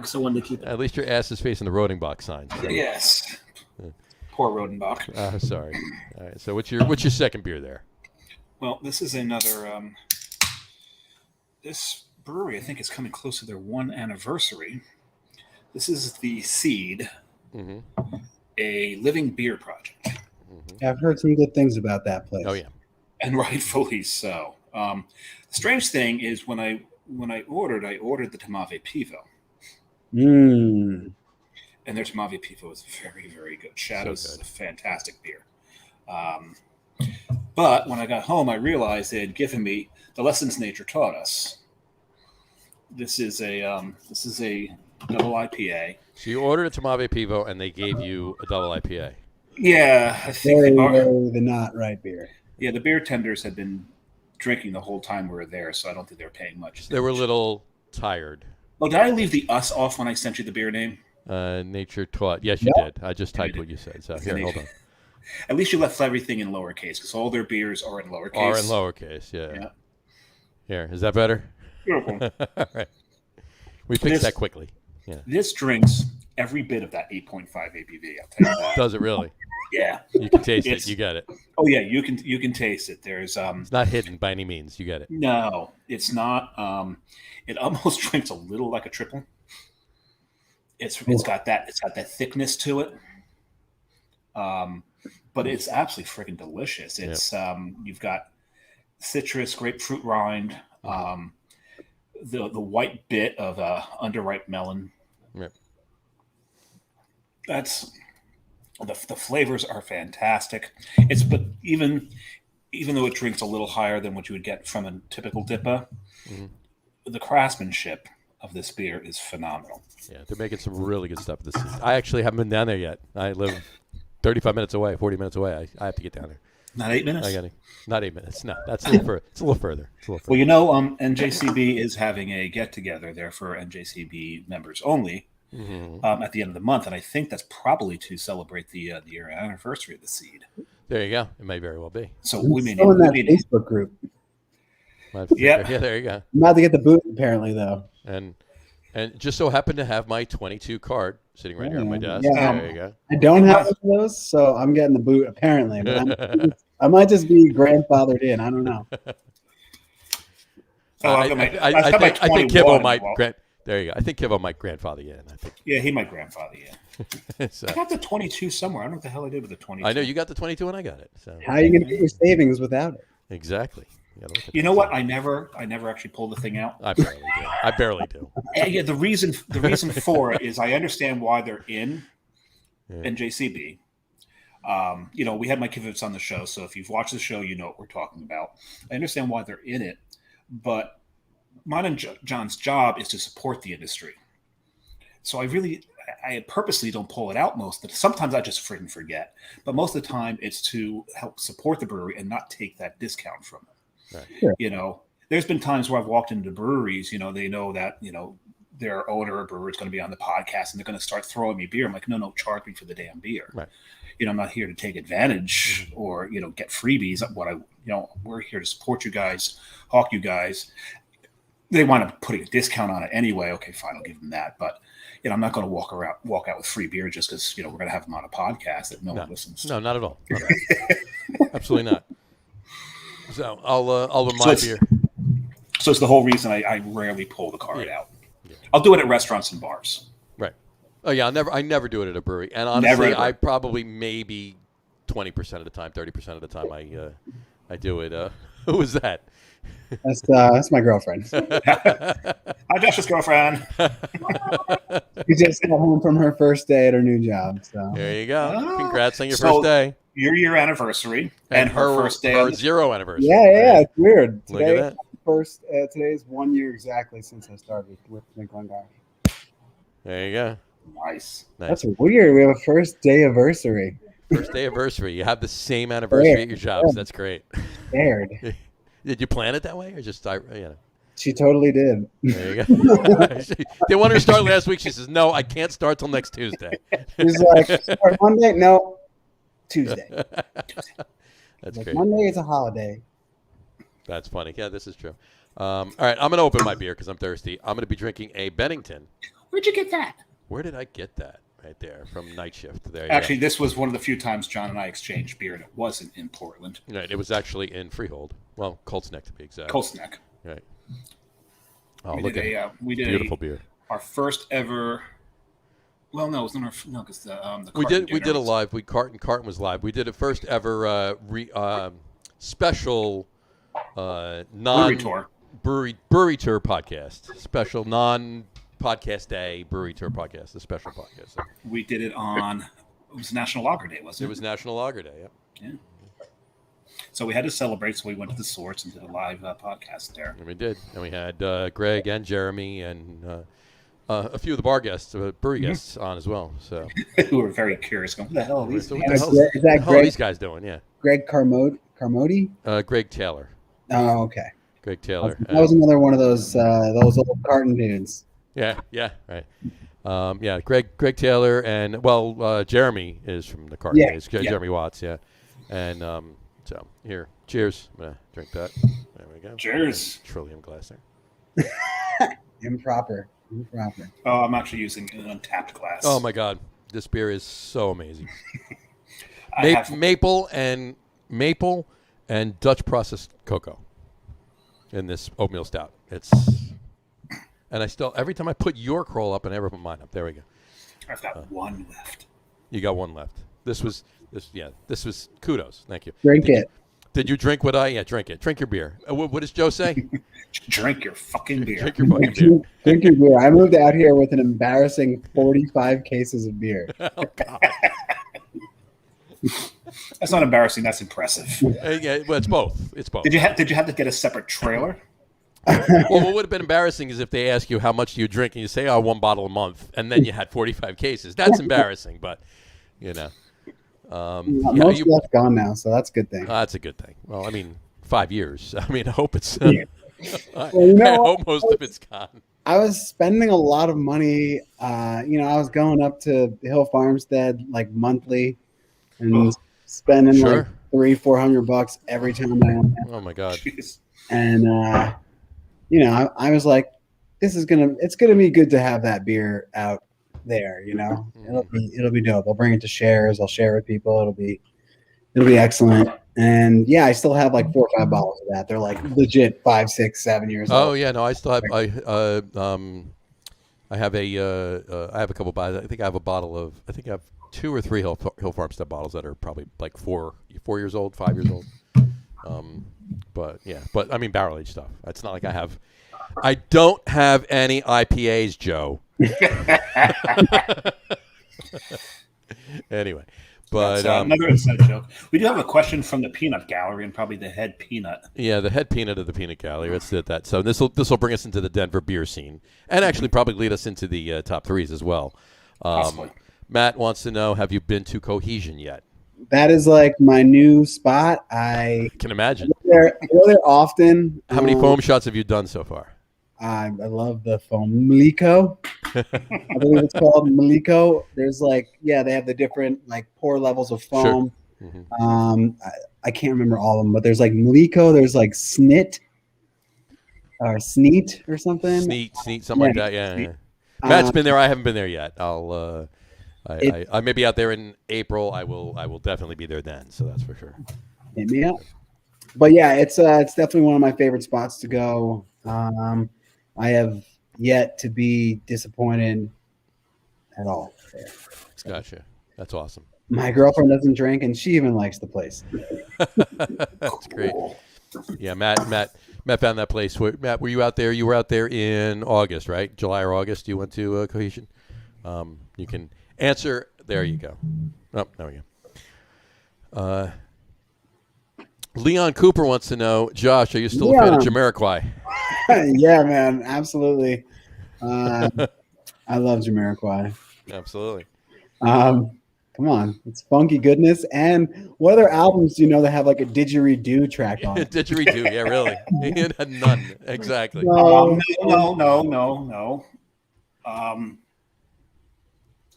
So I wanted to keep it. At least your ass is facing the Rodenbach sign. So. Yes. Poor Rodenbach. Sorry. All right. So what's your second beer there? Well, this is another. This brewery, I think, is coming close to their 1 anniversary. This is the Seed, a living beer project. Yeah, I've heard some good things about that place. Oh yeah, and rightfully so. The strange thing is when I ordered the Tomave Pivo. Mm. And their Tomave Pivo is very, very good. Shadows is a fantastic beer. But when I got home, I realized they had given me the lessons nature taught us. This is a double IPA. So you ordered a Tomave Pivo, and they gave you a double IPA. Yeah, I think very the not right beer. Yeah, the beer tenders had been drinking the whole time we were there, so I don't think they were paying much. They were a little tired. Oh, did I leave the us off when I sent you the beer name? Nature taught. Yes, you did. I just typed what you said. So here, hold on. At least you left everything in lowercase because all their beers are in lowercase. Are in lowercase, yeah. Here, is that better? Beautiful. All right. We fixed that quickly. Yeah. This drinks every bit of that 8.5 ABV. I'll tell you that. Does it really? Yeah. You can taste it. You got it. Oh yeah, you can taste it. There's It's not hidden by any means. You get it. No, it's not. It almost drinks a little like a triple. It's got that thickness to it. But it's absolutely freaking delicious. It's you've got citrus, grapefruit rind, the white bit of underripe melon. Yep. That's the flavors are fantastic. But even though it drinks a little higher than what you would get from a typical DIPA, the craftsmanship of this beer is phenomenal. Yeah, they're making some really good stuff this season. I actually haven't been down there yet. I live 35 minutes away, 40 minutes away. I have to get down there. Not 8 minutes? Not 8 minutes. No, that's a little further. It's a little further. Well, NJCB is having a get-together there for NJCB members only at the end of the month, and I think that's probably to celebrate the year anniversary of the Seed. There you go. It may very well be. So we may in that Facebook group. Yeah, there you go. I'm about to get the boot, apparently, though. And just so happened to have my 22 card sitting right here on my desk. Yeah, there you go. I don't have one of those, so I'm getting the boot, apparently. But I might just be grandfathered in. I don't know. I think Kivo might there you go. I think Kivo might grandfather you in. I think. Yeah, he might grandfather you. So. I got the 22 somewhere. I don't know what the hell I did with the 22. I know you got the 22 and I got it. So how are you going to get your savings without it? Exactly. You know what? I never actually pulled the thing out. I barely do. Yeah, the reason for it is I understand why they're in NJCB. We had my kivets on the show, so if you've watched the show, you know what we're talking about. I understand why they're in it, but mine and John's job is to support the industry. So I purposely don't pull it out most of the time. Sometimes I just freaking forget, but most of the time it's to help support the brewery and not take that discount from them. Right. Sure. There's been times where I've walked into breweries, they know that, their owner or brewer is going to be on the podcast and they're going to start throwing me beer. I'm like, no, charge me for the damn beer. Right. I'm not here to take advantage or, get freebies. We're here to support you guys, hawk you guys. They wind up putting a discount on it anyway. Okay, fine, I'll give them that. But, I'm not going to walk out with free beer just because, we're going to have them on a podcast that no one listens to. No, not at all. Absolutely not. So I'll remind you. So it's the whole reason I rarely pull the card out. Yeah. I'll do it at restaurants and bars. Right. Oh yeah, I never do it at a brewery. And honestly, I probably maybe 20% of the time, 30% of the time I do it. Who was that? That's my girlfriend. Hi, Josh's girlfriend. She just got home from her first day at her new job. So there you go. Congrats on your first day. Your anniversary and her first day. Her 0 anniversary. Yeah, it's weird. Look at that. first. Today's 1 year exactly since I started with Finkel and Garf. There you go. Nice. That's weird. We have a first day anniversary. First day anniversary. You have the same anniversary at your jobs. Yeah. That's great. Scared. Did you plan it that way, or just She totally did. There you go. They wanted to start last week. She says, "No, I can't start till next Tuesday." She's like, "Start Monday? No, Tuesday." That's like, great. Monday is a holiday. That's funny. Yeah, this is true. All right, I'm going to open my beer because I'm thirsty. I'm going to be drinking a Bennington. Where'd you get that? Where did I get that? Right there from Night Shift. There. Actually, this was one of the few times John and I exchanged beer, and it wasn't in Portland. Right. It was actually in Freehold. Well, Colts Neck to be exact. Colts Neck. Right. Oh, we look did at beautiful beer. Our first ever. Well, no, it was not our. No, because the We did a was, live. Carton was live. We did a first ever special brewery tour podcast. Special non-podcast day brewery tour podcast. A special podcast. So we did it on. It was National Lager Day, wasn't it? It was National Lager Day. Yep. Yeah. So we had to celebrate, so we went to the Source and did a live podcast there. And we did. And we had Greg and Jeremy and a few of the bar guests, brewery guests on as well. So who were very curious, going, "What the hell are these? So guys?" what the Is that hell are Greg? these guys doing? Yeah. Greg Carmody? Greg Taylor. Oh, okay. Greg Taylor. That was another one of those old carton dudes. Yeah, right. Yeah, Greg Taylor and Jeremy is from the Carton Days. Jeremy Watts, yeah. And so here, cheers. I'm gonna drink that. There we go. Cheers. Trillium glass there. Improper. Oh, I'm actually using an untapped glass. Oh my God, this beer is so amazing. Have maple and Dutch processed cocoa in this oatmeal stout. And I still, every time I put your roll up, and I never put mine up. There we go. I've got one left. You got one left. This was kudos. Thank you. Drink it. Did you drink what I? Yeah, drink it. Drink your beer. What does Joe say? Drink your fucking beer. Drink your fucking beer. Drink your beer. I moved out here with an embarrassing 45 cases of beer. Oh, God. That's not embarrassing. That's impressive. Yeah, well, it's both. It's both. Did you have to get a separate trailer? Well, what would have been embarrassing is if they ask you how much do you drink and you say, one bottle a month, and then you had 45 cases. That's embarrassing, but you know. Most of that's gone now, so that's a good thing. That's a good thing. Well, I mean, 5 years. I mean, I hope it's. Well, you know I what? hope most of it's gone. I was spending a lot of money. I was going up to Hill Farmstead like monthly, and spending like $300-400 every time I went. Oh my God! Jeez. And I was like, it's gonna be good to have that beer out there. It'll be dope. I'll bring it to shares. I'll share with people. It'll be excellent. And yeah, I still have like 4 or 5 bottles of that. They're like legit 5, 6, 7 years old. Oh yeah, no, I still have. I have a couple bottles. I think I have a bottle of. I think I have 2 or 3 Hill Farmstead bottles that are probably like 4 years old, 5 years old. But I mean barrel aged stuff. It's not like I don't have any IPAs, Joe. Anyway, but another inside joke. We do have a question from the Peanut Gallery and probably the head peanut. Yeah, the head peanut of the Peanut Gallery. Let's do that. So this will bring us into the Denver beer scene, and actually probably lead us into the top 3s as well. Possibly. Matt wants to know: have you been to Cohesion yet? That is like my new spot. I can imagine. I go there often. How many foam shots have you done so far? I love the foam Maliko. I believe it's called Maliko. There's they have the different like pour levels of foam. Sure. Mm-hmm. I can't remember all of them, but there's like Maliko. There's like Snit or Sneet or something. Sneet, something like that. Yeah. Matt's been there. I haven't been there yet. I may be out there in April. I will definitely be there then. So that's for sure. Hit me up. But yeah, it's definitely one of my favorite spots to go. I have yet to be disappointed at all there. Gotcha. That's awesome. My girlfriend doesn't drink, and she even likes the place. That's great. Yeah, Matt found that place. Matt, were you out there? You were out there in August, right? July or August? You went to Cohesion. You can answer. There you go. Oh, there we go. Leon Cooper wants to know, Josh, are you still a fan of Jamiroquai? Yeah, man, absolutely. I love Jamiroquai. Absolutely. Come on, it's funky goodness. And what other albums do you know that have like a didgeridoo track on? Didgeridoo, yeah, really. None, exactly. No.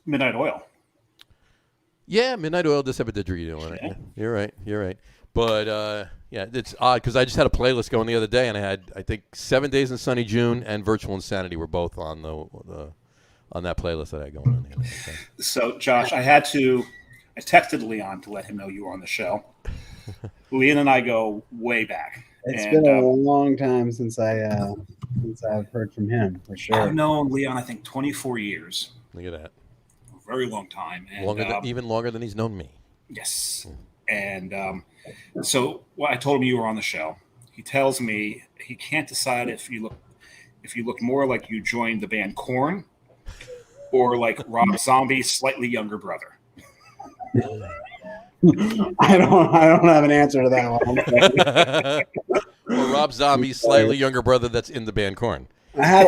Midnight Oil. Yeah, Midnight Oil does have a didgeridoo on it. Yeah, you're right. But yeah, it's odd because I just had a playlist going the other day, and I had, I think, 7 Days in Sunny June and Virtual Insanity were both on on that playlist that I had going on the other day. So, Josh, I texted Leon to let him know you were on the show. Leon and I go way back. It's been a long time since I've heard from him, for sure. I've known Leon, I think, 24 years. Look at that. A very long time. And, even longer than he's known me. Yes. And so I told him you were on the show. He tells me he can't decide if you look more like you joined the band Korn or like Rob Zombie's slightly younger brother. I don't have an answer to that one. Or Rob Zombie's slightly younger brother that's in the band Korn. I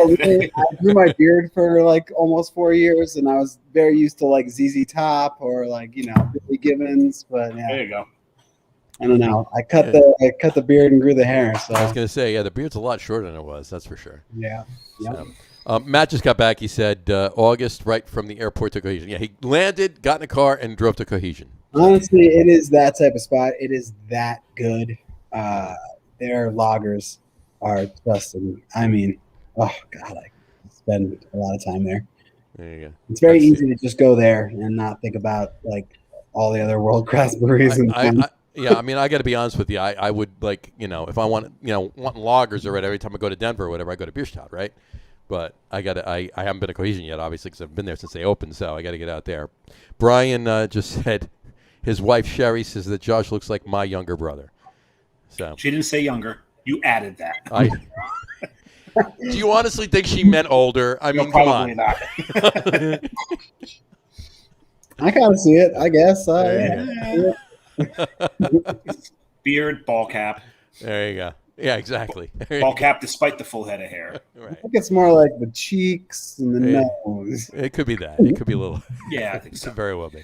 grew my beard for like almost 4 years, and I was very used to like ZZ Top or like Billy Gibbons. But yeah, there you go. I don't know. I cut the beard and grew the hair. So I was gonna say, yeah, the beard's a lot shorter than it was. That's for sure. Yeah. Yep. So, Matt just got back. He said August, right from the airport to Cohesion. Yeah, he landed, got in a car, and drove to Cohesion. Honestly, it is that type of spot. It is that good. Their lagers are just. I mean, oh God, I spend a lot of time there. There you go. It's very easy to just go there and not think about like all the other world-class breweries. Yeah, I mean, I got to be honest with you. I would like, if I want, wanting lagers or whatever, every time I go to Denver or whatever, I go to Beer Stout, right? But I haven't been to Cohesion yet, obviously, because I've been there since they opened, so I got to get out there. Brian just said his wife Sherry says that Josh looks like my younger brother. So she didn't say younger. You added that. Do you honestly think she meant older? I mean, come on. Not. I kind of see it, I guess. Beard, ball cap. There you go. Yeah, exactly. Ball cap despite the full head of hair. Right. I think it's more like the cheeks and the nose. It could be that. It could be a little. Yeah, I think so. It could very well be.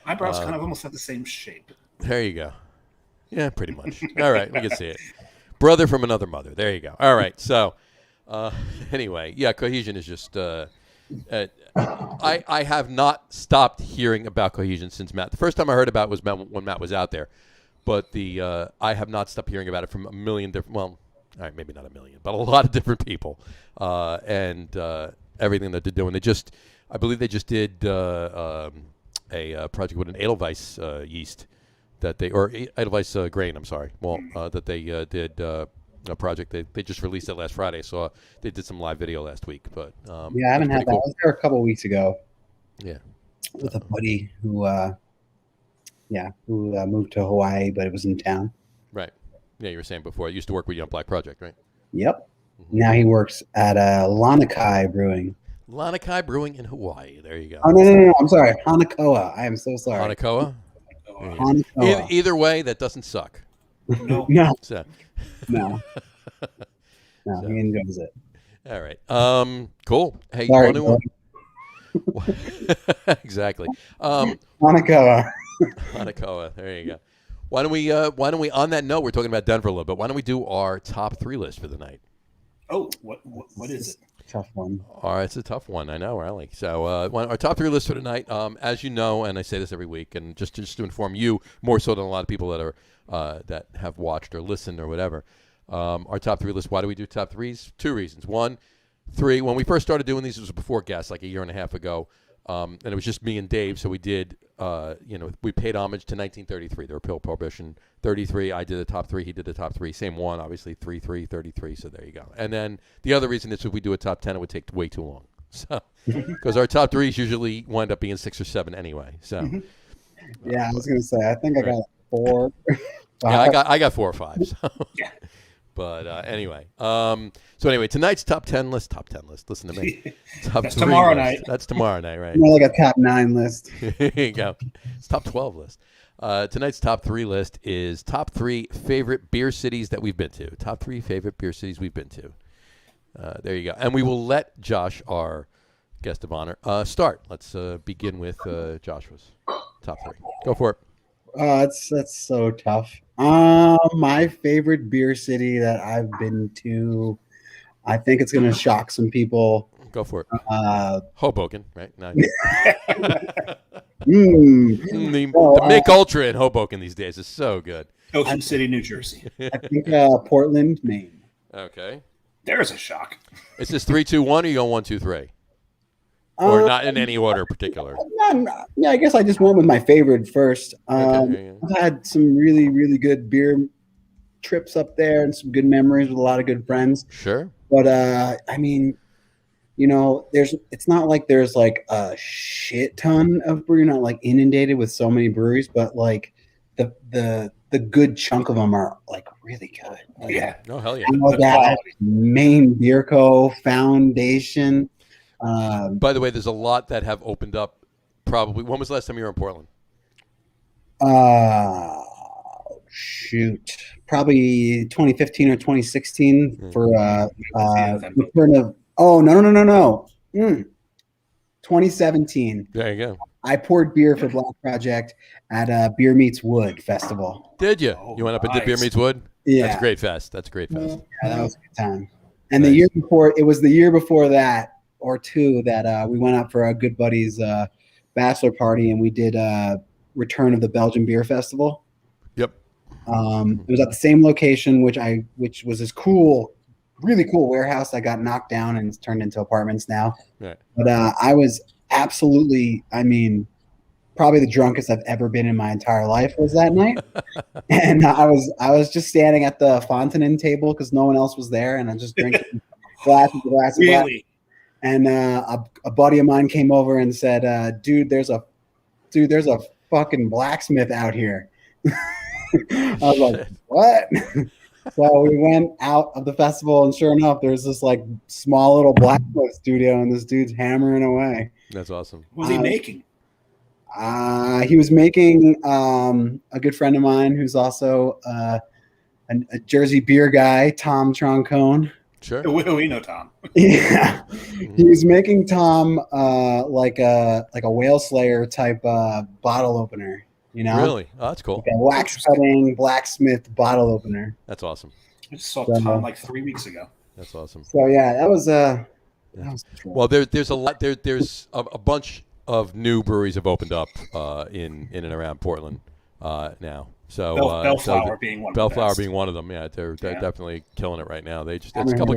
Eyebrows kind of almost have the same shape. There you go. Yeah, pretty much. All right, we can see it. Brother from another mother. There you go. All right, so anyway, yeah, Cohesion is just. I have not stopped hearing about Cohesion since Matt. The first time I heard about it was when Matt was out there, but I have not stopped hearing about it from a million different. Well, all right, maybe not a million, but a lot of different people, and everything that they're doing. I believe they just did a project with an Edelweiss yeast Edelweiss grain. I'm sorry. Well, that they did. A project they just released it last Friday, so they did some live video last week. But yeah, I haven't had that. Cool. I was there a couple of weeks ago. Yeah, with a buddy who moved to Hawaii, but it was in town. Right. Yeah, you were saying before. I used to work with you on Black Project, right? Yep. Mm-hmm. Now he works at Lanakai Brewing. Lanakai Brewing in Hawaii. There you go. Oh no! I'm sorry, Hanakoa. I am so sorry. Hanakoa. Hanakoa. Either way, that doesn't suck. No. So. No, he enjoys it. All right. Cool. Hey, sorry, exactly. Hanakoa. Hanakoa. There you go. Why don't we? On that note, we're talking about Denver a little bit. Why don't we do our top 3 list for the night? Oh, what is it? Tough one. All right, it's a tough one. I know, Allie. So our top 3 list for tonight, as you know, and I say this every week, and just to inform you more so than a lot of people that are that have watched or listened or whatever. Our top 3 list. Why do we do top 3s? 2 reasons. 1, 3. When we first started doing these, it was before guests, like a year and a half ago, and it was just me and Dave. So we did, we paid homage to 1933, the repeal of Prohibition. 33, I did the top 3. He did the top 3. Same one, obviously. 3, 33. So there you go. And then the other reason is if we do a top 10, it would take way too long. So because our top 3s usually wind up being 6 or 7 anyway. So yeah, I was gonna say I think I got 4. Yeah, I got 4 or 5. So. Yeah. But anyway, tonight's top 10 list. Listen to me. That's tomorrow night. That's tomorrow night, right? More like a top 9 list. Here you go. It's top 12 list. Tonight's top 3 list is top 3 favorite beer cities that we've been to. Top 3 favorite beer cities we've been to. There you go. And we will let Josh, our guest of honor, start. Let's begin with Joshua's top 3. Go for it. That's so tough. My favorite beer city that I've been to, I think it's gonna shock some people. Go for it. Hoboken, right? No. The Mick Ultra in Hoboken these days is so good. Ocean City, New Jersey. I think Portland, Maine. Okay. There's a shock. Is this 3, 2, 1, or you going 1, 2, 3? Or not in any order particular? Yeah, I guess I just went with my favorite first. Okay. I've had some really, really good beer trips up there and some good memories with a lot of good friends. Sure. But I mean, it's not like there's like a shit ton of brewery, not like inundated with so many breweries, but like the good chunk of them are like really good. Like, Yeah. Oh, hell yeah. That Maine Beer Co. Foundation. By the way, there's a lot that have opened up probably. When was the last time you were in Portland? Shoot. Probably 2015 or 2016 for return of. Oh, no. 2017. There you go. I poured beer for Black Project at Beer Meets Wood Festival. Did you? Oh, You went up and did nice. Beer Meets Wood? Yeah. That's a great fest. Yeah, that was a good time. And Nice. the year before, it was the year before that or two that we went up for our good buddy's bachelor party, and we did Return of the Belgian Beer Festival. Yep. It was at the same location, which was this cool, really cool warehouse that got knocked down and turned into apartments now. Right. But I was absolutely, probably the drunkest I've ever been in my entire life was that night. And I was just standing at the Fontaine table because no one else was there, and I'm just drinking glass. Really? And a buddy of mine came over and said, dude, there's a fucking blacksmith out here. I was like, what? So we went out of the festival, and sure enough, there's this like small little blacksmith studio, and this dude's hammering away. That's awesome. What was he making? He was making a good friend of mine who's also a Jersey beer guy, Tom Troncone. Sure. We know Tom. Yeah, he was making Tom like a whale slayer type bottle opener. Really? Oh, that's cool. Like a wax cutting blacksmith bottle opener. That's awesome. I just saw Tom like 3 weeks ago. That's awesome. So yeah, that was cool. Well, there's a lot. There's a bunch of new breweries have opened up in and around Portland now. So Bellflower being one. Bellflower being one of them. Yeah, they're definitely killing it right now. It's a couple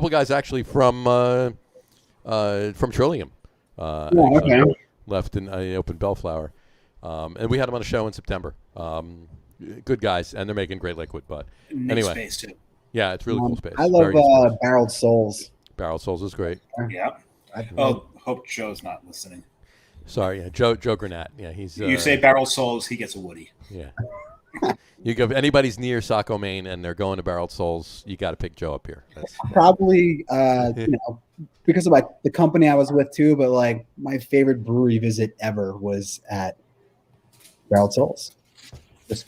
guys actually from Trillium. Okay. Left and I opened Bellflower, and we had them on a show in September. Good guys, and they're making great liquid. But anyway, space too. yeah, it's really cool space. I love Very good space. Barreled Souls. Barrel Souls is great. Yeah. Hope Joe's not listening. Sorry, yeah, Joe Granat. Yeah, he's. You say Barrel Souls, he gets a Woody. Yeah. You go. If anybody's near Saco, Maine, and they're going to Barreled Souls, you got to pick Joe up here. Probably, because of the company I was with too. But like my favorite brewery visit ever was at Barreled Souls. Just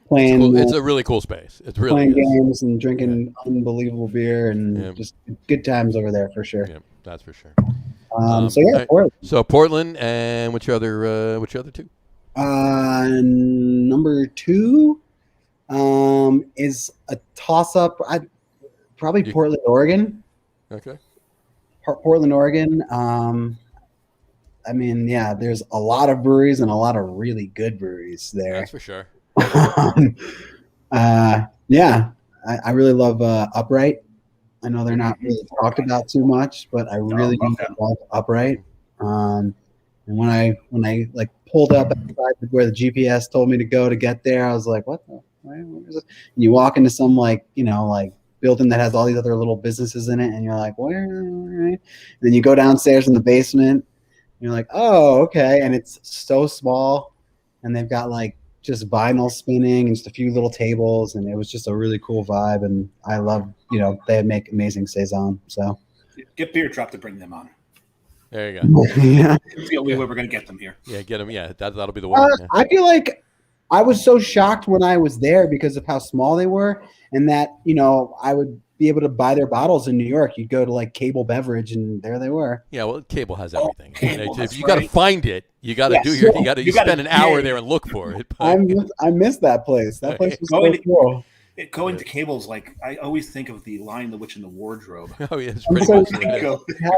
playing. Cool. It's a really cool space. It's really playing games and drinking unbelievable beer and just good times over there for sure. Yeah, that's for sure. Portland. So Portland, and what's your other two? Number 2 is a toss-up. Probably Portland, Oregon. Okay. Portland, Oregon. There's a lot of breweries and a lot of really good breweries there. That's for sure. I really love Upright. I know they're not really talked about too much, but I really love Upright. And when I like pulled up outside where the GPS told me to go to get there, I was like, "What? Where is it?" And you walk into some building that has all these other little businesses in it, and you're like, "Where?" And then you go downstairs in the basement, and you're like, "Oh, okay." And it's so small, and they've got like just vinyl spinning and just a few little tables, and it was just a really cool vibe. And I love, they make amazing saison. So get Beer Drop to bring them on. There you go. Yeah, It's the only way we're going to get them here. Yeah, get them. Yeah, that'll be the one. I feel like I was so shocked when I was there because of how small they were, and that I would be able to buy their bottles in New York. You'd go to like Cable Beverage, and there they were. Yeah, well, Cable has everything. Cable, If you got to find it, you got to you spend an hour there and look for it. I miss that place. That place was so cool. Going to Cable's, like, I always think of the Lion, the Witch, and the Wardrobe. Oh yeah, it's pretty much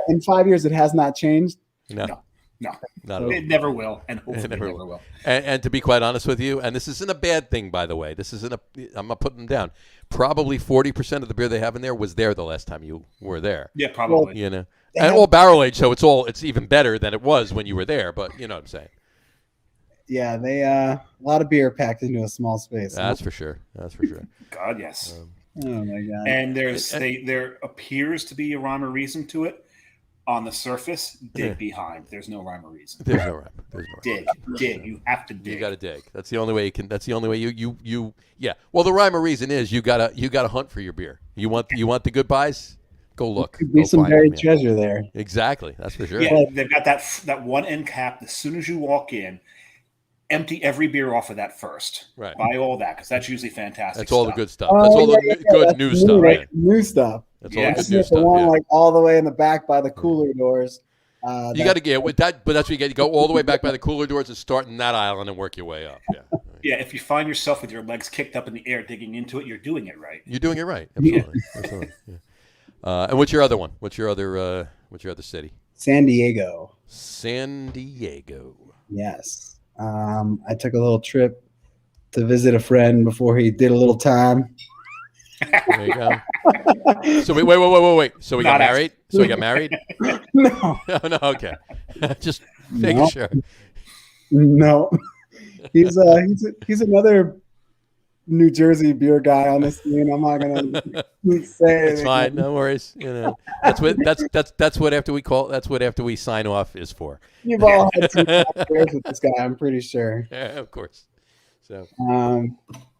in 5 years, it has not changinged. No. Not at all. It never will, and hopefully never will. And to be quite honest with you, and this isn't a bad thing, by the way. I'm not putting them down. Probably 40% of the beer they have in there was there the last time you were there. Yeah, probably. And all barrel aged, so it's even better than it was when you were there. But you know what I'm saying. Yeah, they a lot of beer packed into a small space. That's for sure. God, yes. Oh my God. And there appears to be a rhyme or reason to it. On the surface, dig behind. There's no rhyme or reason. There's no rhyme. Dig. You have to dig. You got to dig. That's the only way you can. That's the only way you. Yeah. Well, the rhyme or reason is you gotta hunt for your beer. You want the good buys. Go look. Could be some buried treasure there. Exactly. That's for sure. Yeah, they've got that one end cap. As soon as you walk in, empty every beer off of that first. Right. Buy all that because that's usually fantastic. That's all the good stuff. That's all the good new stuff. Right? New stuff. That's all the good new The stuff. one like all the way in the back by the cooler doors. You got to get with that, but that's what you get. You go all the way back by the cooler doors and start in that aisle and then work your way up. Yeah. Yeah. If you find yourself with your legs kicked up in the air digging into it, you're doing it right. You're doing it right. Absolutely. Absolutely. Yeah. And what's your other one? What's your other city? San Diego. San Diego. Yes. I took a little trip to visit a friend before he did a little time. There you go. So wait. So we got married? So we got married? No. No, okay. Just making sure. No. He's another New Jersey beer guy on the scene. I'm not gonna say it's fine. No worries. That's what after we sign off is for. You've all had some beers with this guy, I'm pretty sure. Yeah, of course. So.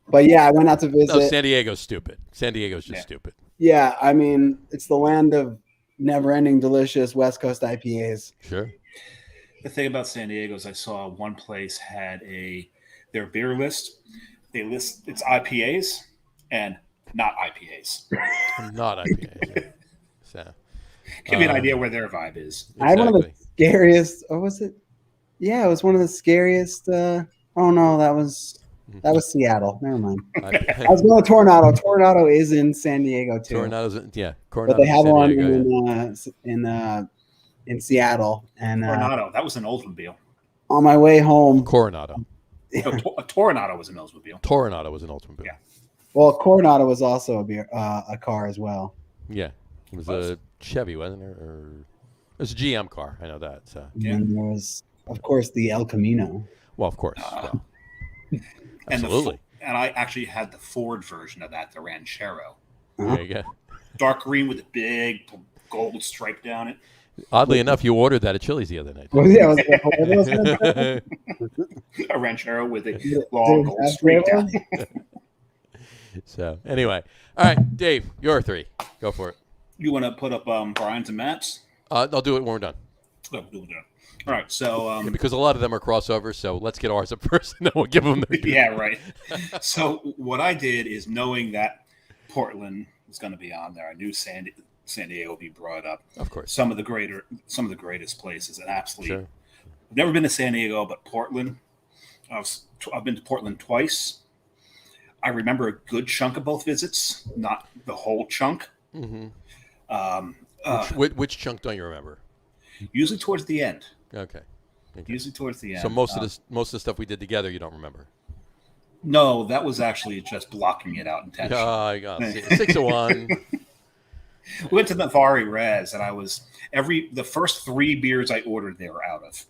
But yeah, I went out to visit. No, San Diego's stupid. San Diego's just stupid. Yeah, I mean, it's the land of never-ending delicious West Coast IPAs. Sure. The thing about San Diego is I saw one place had their beer list. They list its IPAs and not IPAs. Not IPAs. So, Give me an idea where their vibe is. Exactly. I had one of the scariest. Or was it? Yeah, it was one of the scariest. Oh no, that was Seattle. Never mind. I was going to Tornado. Tornado is in San Diego too. Coronado's but they have one in Seattle. And Coronado, that was an Oldsmobile. On my way home, Coronado. No, a Tornado was an Oldsmobile. Tornado was an Oldsmobile. Yeah. Well, Coronado was also a car as well. Yeah, it was a Chevy, wasn't it? Or it was a GM car. I know that. So. Yeah. And there was, of course, the El Camino. Well, of course. Absolutely. And I actually had the Ford version of that, the Ranchero. There you go. Dark green with a big gold stripe down it. Oddly enough, you ordered that at Chili's the other night. Well, yeah, it was a Ranchero with a long gold stripe down it. So, anyway. All right, Dave, your three. Go for it. You want to put up Brian's and Matt's? I'll do it when we're done. Oh, all right, so because a lot of them are crossovers, so let's get ours up first, and then we'll give them their yeah, right. So what I did is, knowing that Portland was going to be on there, I knew San Diego would be brought up. Of course, some of the greatest places, and absolutely. Sure. I've never been to San Diego, but Portland. I've been to Portland twice. I remember a good chunk of both visits, not the whole chunk. Mm-hmm. Which chunk don't you remember? Usually towards the end. Okay. Usually towards the end. So most of the stuff we did together, you don't remember. No, that was actually just blocking it out intentionally. Oh, I got 601. We went to the Navari Res, and I was the first 3 beers I ordered they were out of.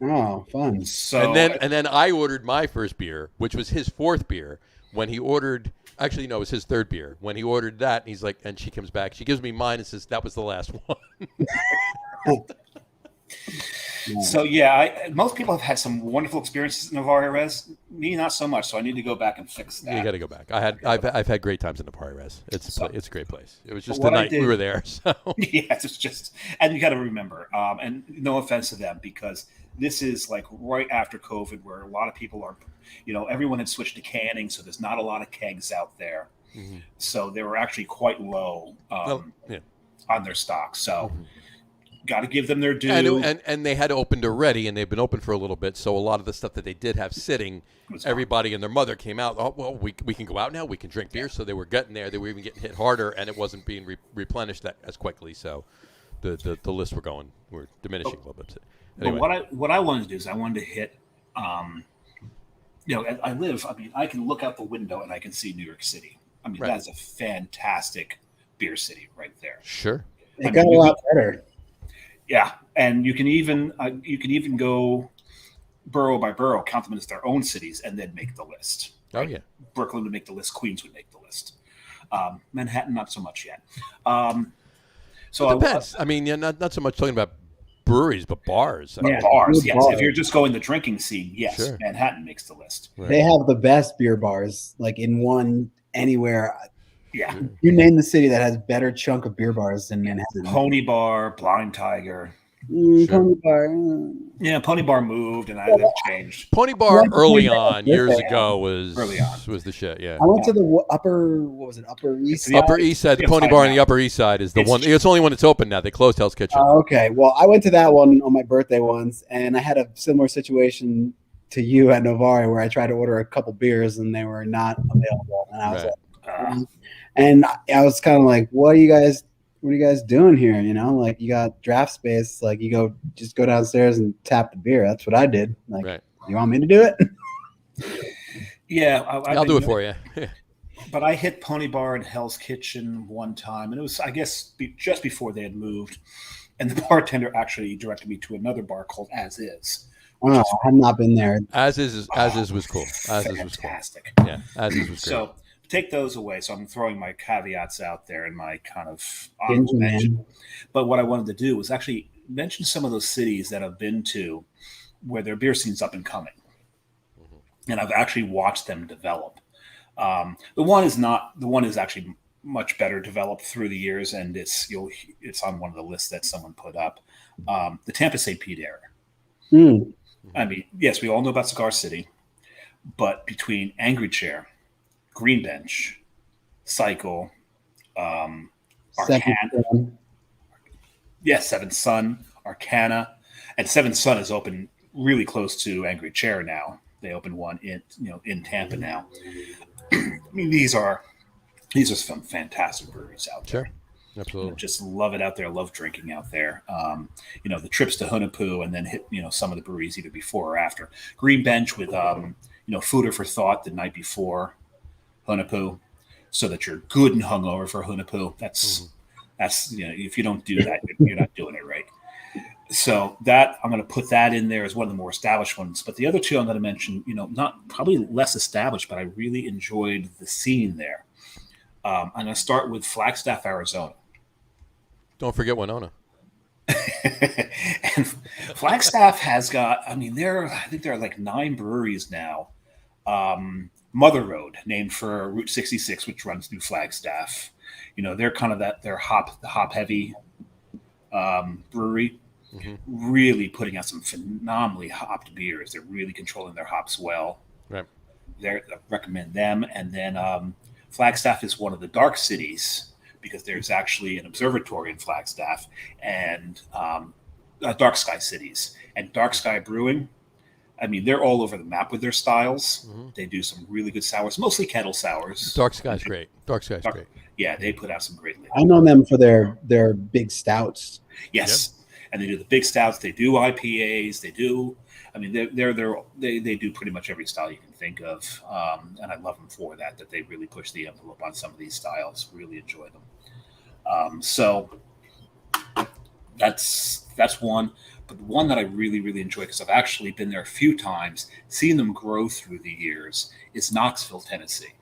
Oh, fun! So and then I ordered my first beer, which was his 4th beer. When he ordered, actually no, it was his 3rd beer. When he ordered that, he's like, and she comes back, she gives me mine and says that was the last one. So yeah, most people have had some wonderful experiences in Navari Res. Me, not so much. So I need to go back and fix that. You got to go back. I've had great times in Navari Res. It's a great place. It was just the night we were there. So yeah, it's just, and you got to remember. And no offense to them, because This is like right after COVID, where a lot of people are, everyone had switched to canning, so there's not a lot of kegs out there. Mm-hmm. So they were actually quite low on their stock. So got to give them their due. And they had opened already, and they've been open for a little bit. So a lot of the stuff that they did have sitting, everybody and their mother came out. Oh, well, we can go out now. We can drink beer. So they were getting there. They were even getting hit harder, and it wasn't being replenished as quickly. So the lists were diminishing a little bit. Anyway. But what I wanted to do is I wanted to hit. I can look out the window and I can see New York City. I mean, that's a fantastic beer city right there. Sure, it got a lot better. Yeah, and you can even go borough by borough, count them as their own cities, and then make the list. Right? Oh yeah, Brooklyn would make the list. Queens would make the list. Manhattan, not so much yet. So it depends. Not so much talking about breweries, but bars. Bars, yes. If you're just going the drinking scene, yes, sure. Manhattan makes the list. Right. They have the best beer bars, like in one anywhere. Yeah. You name the city that has better chunk of beer bars than Manhattan. Pony Bar, Blind Tiger. Sure. Pony Bar. Yeah, Pony Bar moved and they've changed. Pony Bar early on, years ago, was the shit, yeah. I went to the Upper East Side? Upper East Side. The Pony Bar on the Upper East Side is the one. It's the only one that's open now. They closed Hell's Kitchen. Okay. Well, I went to that one on my birthday once, and I had a similar situation to you at Novari where I tried to order a couple beers and they were not available. And I was and I was kind of like, what are you guys doing here? Like, you got draft space. Like, you go downstairs and tap the beer. That's what I did. Like, you want me to do it? Yeah. I'll do it for you. But I hit Pony Bar and Hell's Kitchen one time, and it was, I guess, just before they had moved. And the bartender actually directed me to another bar called As Is. Oh, I have not been there. As Is was cool. As Is was fantastic. Yeah, As Is was great. So take those away. So I'm throwing my caveats out there and my kind of honorable mention. But what I wanted to do was actually mention some of those cities that I've been to where their beer scene's up and coming. And I've actually watched them develop. The one is actually much better developed through the years, and it's on one of the lists that someone put up. The Tampa St. Pete area. I mean, yes, we all know about Cigar City, but between Angry Chair, Green Bench, Cycle, Arcana, Seventh Son, Arcana, and Seventh Son is open really close to Angry Chair now. They opened one in Tampa now. I mean, these are some fantastic breweries out there. Sure. Absolutely. Just love it out there. Love drinking out there. The trips to Hunapoo and then hit, some of the breweries either before or after. Green Bench with, food for thought the night before Hunapoo, so that you're good and hungover for Hunapoo. That's if you don't do that, you're not doing it right. So that I'm going to put that in there as one of the more established ones. But the other two I'm going to mention, not probably less established, but I really enjoyed the scene there. I'm going to start with Flagstaff, Arizona. Don't forget Winona. And Flagstaff has got, I think there are like 9 breweries now. Mother Road, named for Route 66, which runs through Flagstaff. They're kind of the hop heavy brewery. Really putting out some phenomenally hopped beers. They're really controlling their hops well. Right. I recommend them. And then Flagstaff is one of the dark cities because there's actually an observatory in Flagstaff and dark sky cities. And Dark Sky Brewing, they're all over the map with their styles. They do some really good sours, mostly Kettle Sours. Dark Sky's great. Great. Yeah, they put out some great liquor. I know them for their big stouts. Yes. Yep. And they do the big stouts. They do IPAs. They do. They do pretty much every style you can think of. And I love them for that they really push the envelope on some of these styles. Really enjoy them. So that's one. But the one that I really, really enjoy, because I've actually been there a few times, seeing them grow through the years, is Knoxville, Tennessee.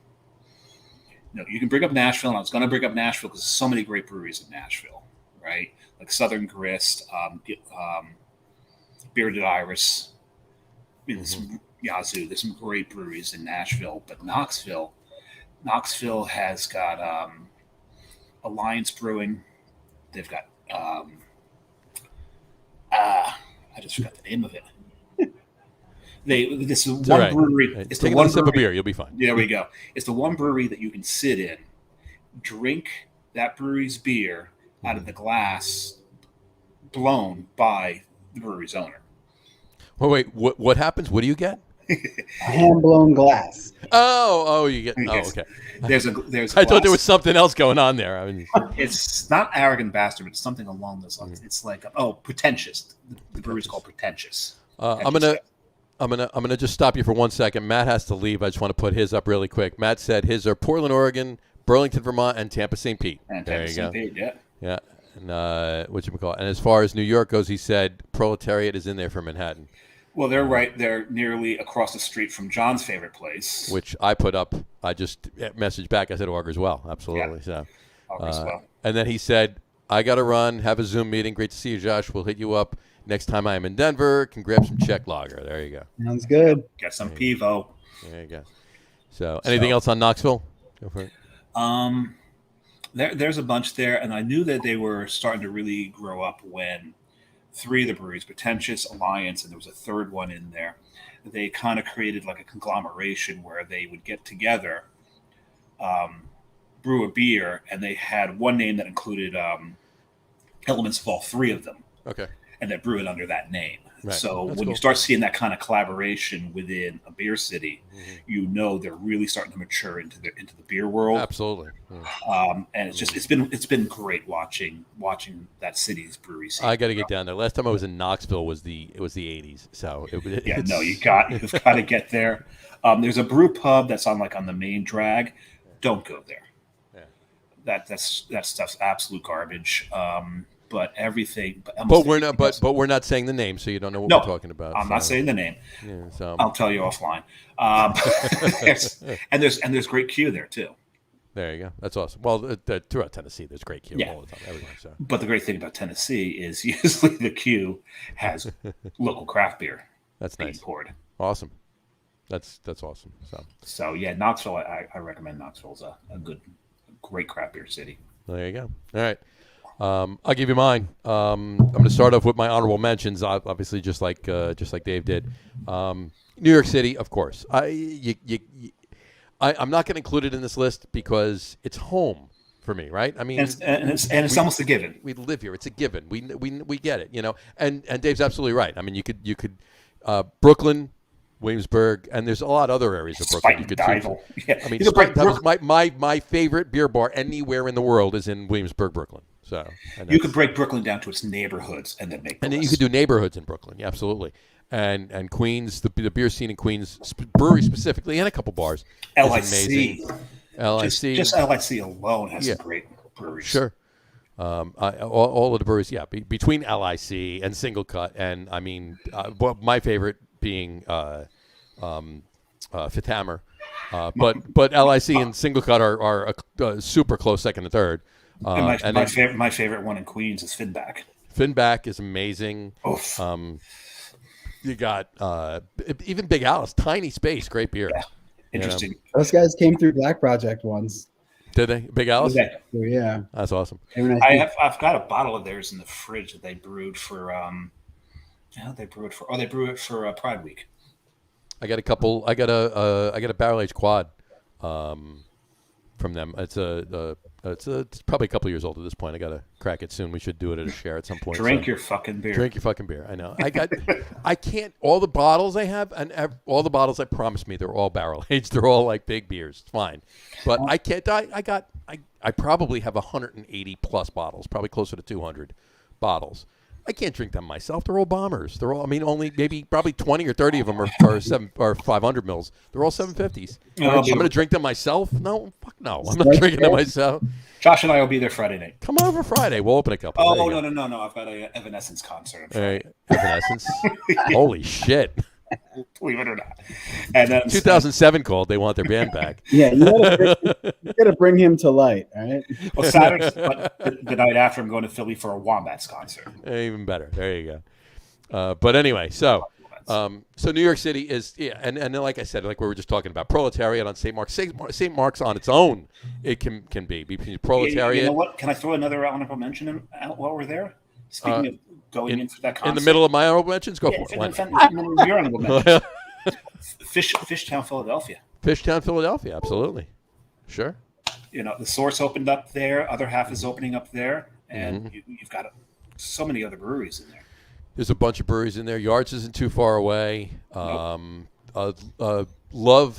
You can bring up Nashville, and I was going to bring up Nashville because there's so many great breweries in Nashville, right? Like Southern Grist, Bearded Iris, some Yazoo. There's some great breweries in Nashville, but Knoxville has got Alliance Brewing. They've got I just forgot the name of it. This is all one right. brewery. Right. It's Take the one a sip of brewery. beer, you'll be fine. There we go. It's the one brewery that you can sit in, drink that brewery's beer out of the glass blown by the brewery's owner. Wait, what happens? What do you get? Hand blown glass. Oh, you get. Oh, Yes. okay. There's I glass. thought there was something else going on there. I mean, It's not arrogant bastard, but it's something along those lines. It's like pretentious. The brewery's called pretentious. I'm gonna just stop you for 1 second. Matt has to leave. I just want to put his up really quick. Matt said his are Portland, Oregon, Burlington, Vermont, and Tampa, St. Pete. And there you go. Pete, yeah. Yeah. And whatchamacallit. And as far as New York goes, he said Proletariat is in there for Manhattan, Well, they're right. They're nearly across the street from John's favorite place. which I put up. I just messaged back. I said augurs well. Absolutely. Yeah. So. Augurs well. And then he said, I got to run. Have a Zoom meeting. Great to see you, Josh. We'll hit you up next time I am in Denver. Can grab some Czech lager. There you go. Sounds good. Get some Pivo. There you go. So, anything else on Knoxville? Go for it. There's a bunch there, and I knew that they were starting to really grow up when three of the breweries, Pretentious, Alliance, and there was a third one in there. They kind of created like a conglomeration where they would get together, brew a beer, and they had one name that included elements of all three of them. Okay. And they brew it under that name. Right. So That's when cool. you start seeing that kind of collaboration within a beer city, you know they're really starting to mature into the beer world. Absolutely. Yeah. And it's been great watching that city's brewery scene. I got to get down there. Last time I was in Knoxville was the 80s. So you've got to get there. There's a brew pub that's on the main drag. Don't go there. Yeah. That stuff's absolute garbage. But everything. But we're not saying the name, so you don't know what we're talking about. I'm not saying the name. Yeah, so. I'll tell you offline. There's great queue there too. There you go. That's awesome. Well, throughout Tennessee, there's great queue all the time. Everywhere. So. But the great thing about Tennessee is usually the queue has local craft beer. That's being nice. poured. Awesome. That's awesome. So yeah, Knoxville. I recommend Knoxville's a great craft beer city. There you go. All right. I'll give you mine. I'm going to start off with my honorable mentions, obviously, just like Dave did. New York City, of course. I'm not going to include it in this list because it's home for me, right? I mean, it's almost a given. We live here; it's a given. We get it, And Dave's absolutely right. I mean, you could Brooklyn, Williamsburg, and there's a lot of other areas of Brooklyn you could choose. Yeah. I mean, that was my favorite beer bar anywhere in the world is in Williamsburg, Brooklyn. So you could break Brooklyn down to its neighborhoods and then make. And then you could do neighborhoods in Brooklyn, yeah, absolutely. And Queens, the beer scene in Queens, brewery specifically, and a couple bars. LIC, LIC, just LIC alone has some great breweries. Sure. All of the breweries, yeah, between LIC and Single Cut, and I mean, my favorite being Fifth Hammer, but LIC and Single Cut are a super close second and third. And my favorite one in Queens is Finback. Finback is amazing. Oof. You got even Big Alice, tiny space, great beer. Yeah. Interesting. Those guys came through Black Project once. Did they? Big Alice? Yeah. That's awesome. I've got a bottle of theirs in the fridge that they brewed for they brew it for Pride Week. I got a couple. I got a barrel aged quad from them. It's probably a couple years old at this point. I gotta crack it soon. We should do it at a share at some point. Drink your fucking beer. Drink your fucking beer. I know. I can't. All the bottles I have, and all the bottles I promised me, they're all barrel aged. They're all like big beers. It's fine, but I can't. I probably have 180 plus bottles, probably closer to 200 bottles. I can't drink them myself. They're all bombers. They're all. I mean, probably 20 or 30 of them are 500 mils. They're all 750s. I'm going to drink them myself? No, fuck no. I'm not drinking them myself. Josh and I will be there Friday night. Come over Friday. We'll open a couple. Oh no! I've got a Evanescence concert. Evanescence. Holy shit! Believe it or not. And then 2007 called. They want their band back. Yeah, you gotta bring him to light. All right. Well, Saturday, the night after, I'm going to Philly for a Wombats concert. Even better. There you go. But anyway, so New York City is and like I said, like we were just talking about, Proletariat on St. Mark's. St. Mark's on its own, it can be between Proletariat. You know what? Can I throw another honorable mention out while we're there? Speaking of going in for that concert. In the middle of my honorable mentions, go for it. Your honorable mentions. Fishtown, Philadelphia. Fishtown, Philadelphia, absolutely. Sure. The Source opened up there. Other half is opening up there, and you've got so many other breweries in there. There's a bunch of breweries in there. Yards isn't too far away. Nope. Love,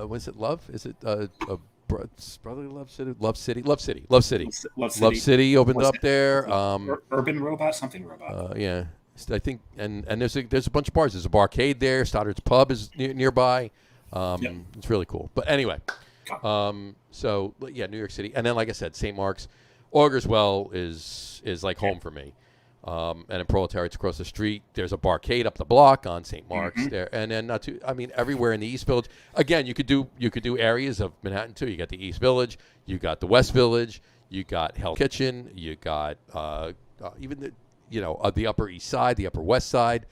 what's it? Love? Is it Brotherly Love City? Love City opened up there. Urban Robot, something Robot. Yeah, I think, and there's a bunch of bars. There's a barcade there. Stoddard's Pub is nearby. It's really cool. But anyway, so yeah, New York City, and then like I said, St. Mark's, Augers Well is like home for me. And in Proletariat's across the street. There's a barcade up the block on St. Mark's there, and then everywhere in the East Village. Again, you could do areas of Manhattan too. You got the East Village, you got the West Village, you got Hell's Kitchen, you got even the Upper East Side, the Upper West Side.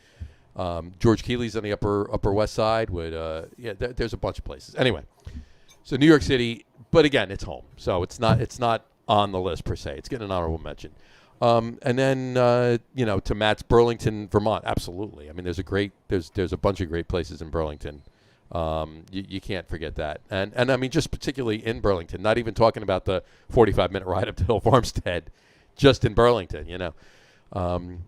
George Keeley's on the Upper West Side. There's a bunch of places. Anyway, so New York City, but again, it's home, so it's not on the list per se. It's getting an honorable mention. And then to Matt's, Burlington, Vermont, absolutely. I mean, there's a bunch of great places in Burlington. You can't forget that. And I mean, just particularly in Burlington, not even talking about the 45-minute ride up to Hill Farmstead, just in Burlington, and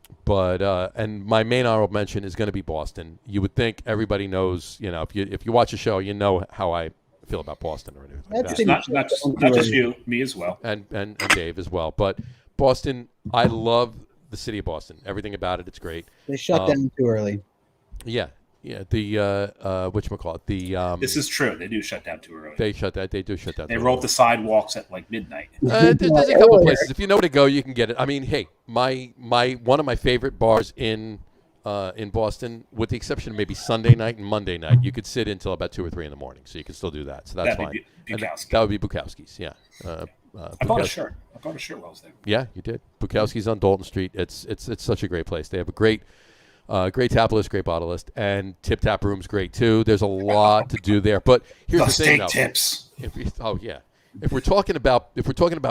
my main honorable mention is going to be Boston. You would think everybody knows, if you watch a show, you know how I feel about Boston or anything like that. Not just you, me as well. And Dave as well. But Boston, I love the city of Boston. Everything about it, it's great. They shut down too early. Yeah. The whatchamacallit, the this is true. They do shut down too early. They do shut down. They roll up the sidewalks at like midnight. There's a couple places. If you know where to go, you can get it. I mean, hey, my one of my favorite bars in Boston, with the exception of maybe Sunday night and Monday night, you could sit until about 2 or 3 in the morning, so you can still do that. So that's fine. That would be Bukowski's. Yeah. I bought a shirt while I was there. Yeah, you did. Bukowski's on Dalton Street. It's such a great place. They have a great tap list, great bottle list, and Tip Tap Room's great too. There's a lot to do there. But here's the thing, though. Tips. If we're talking about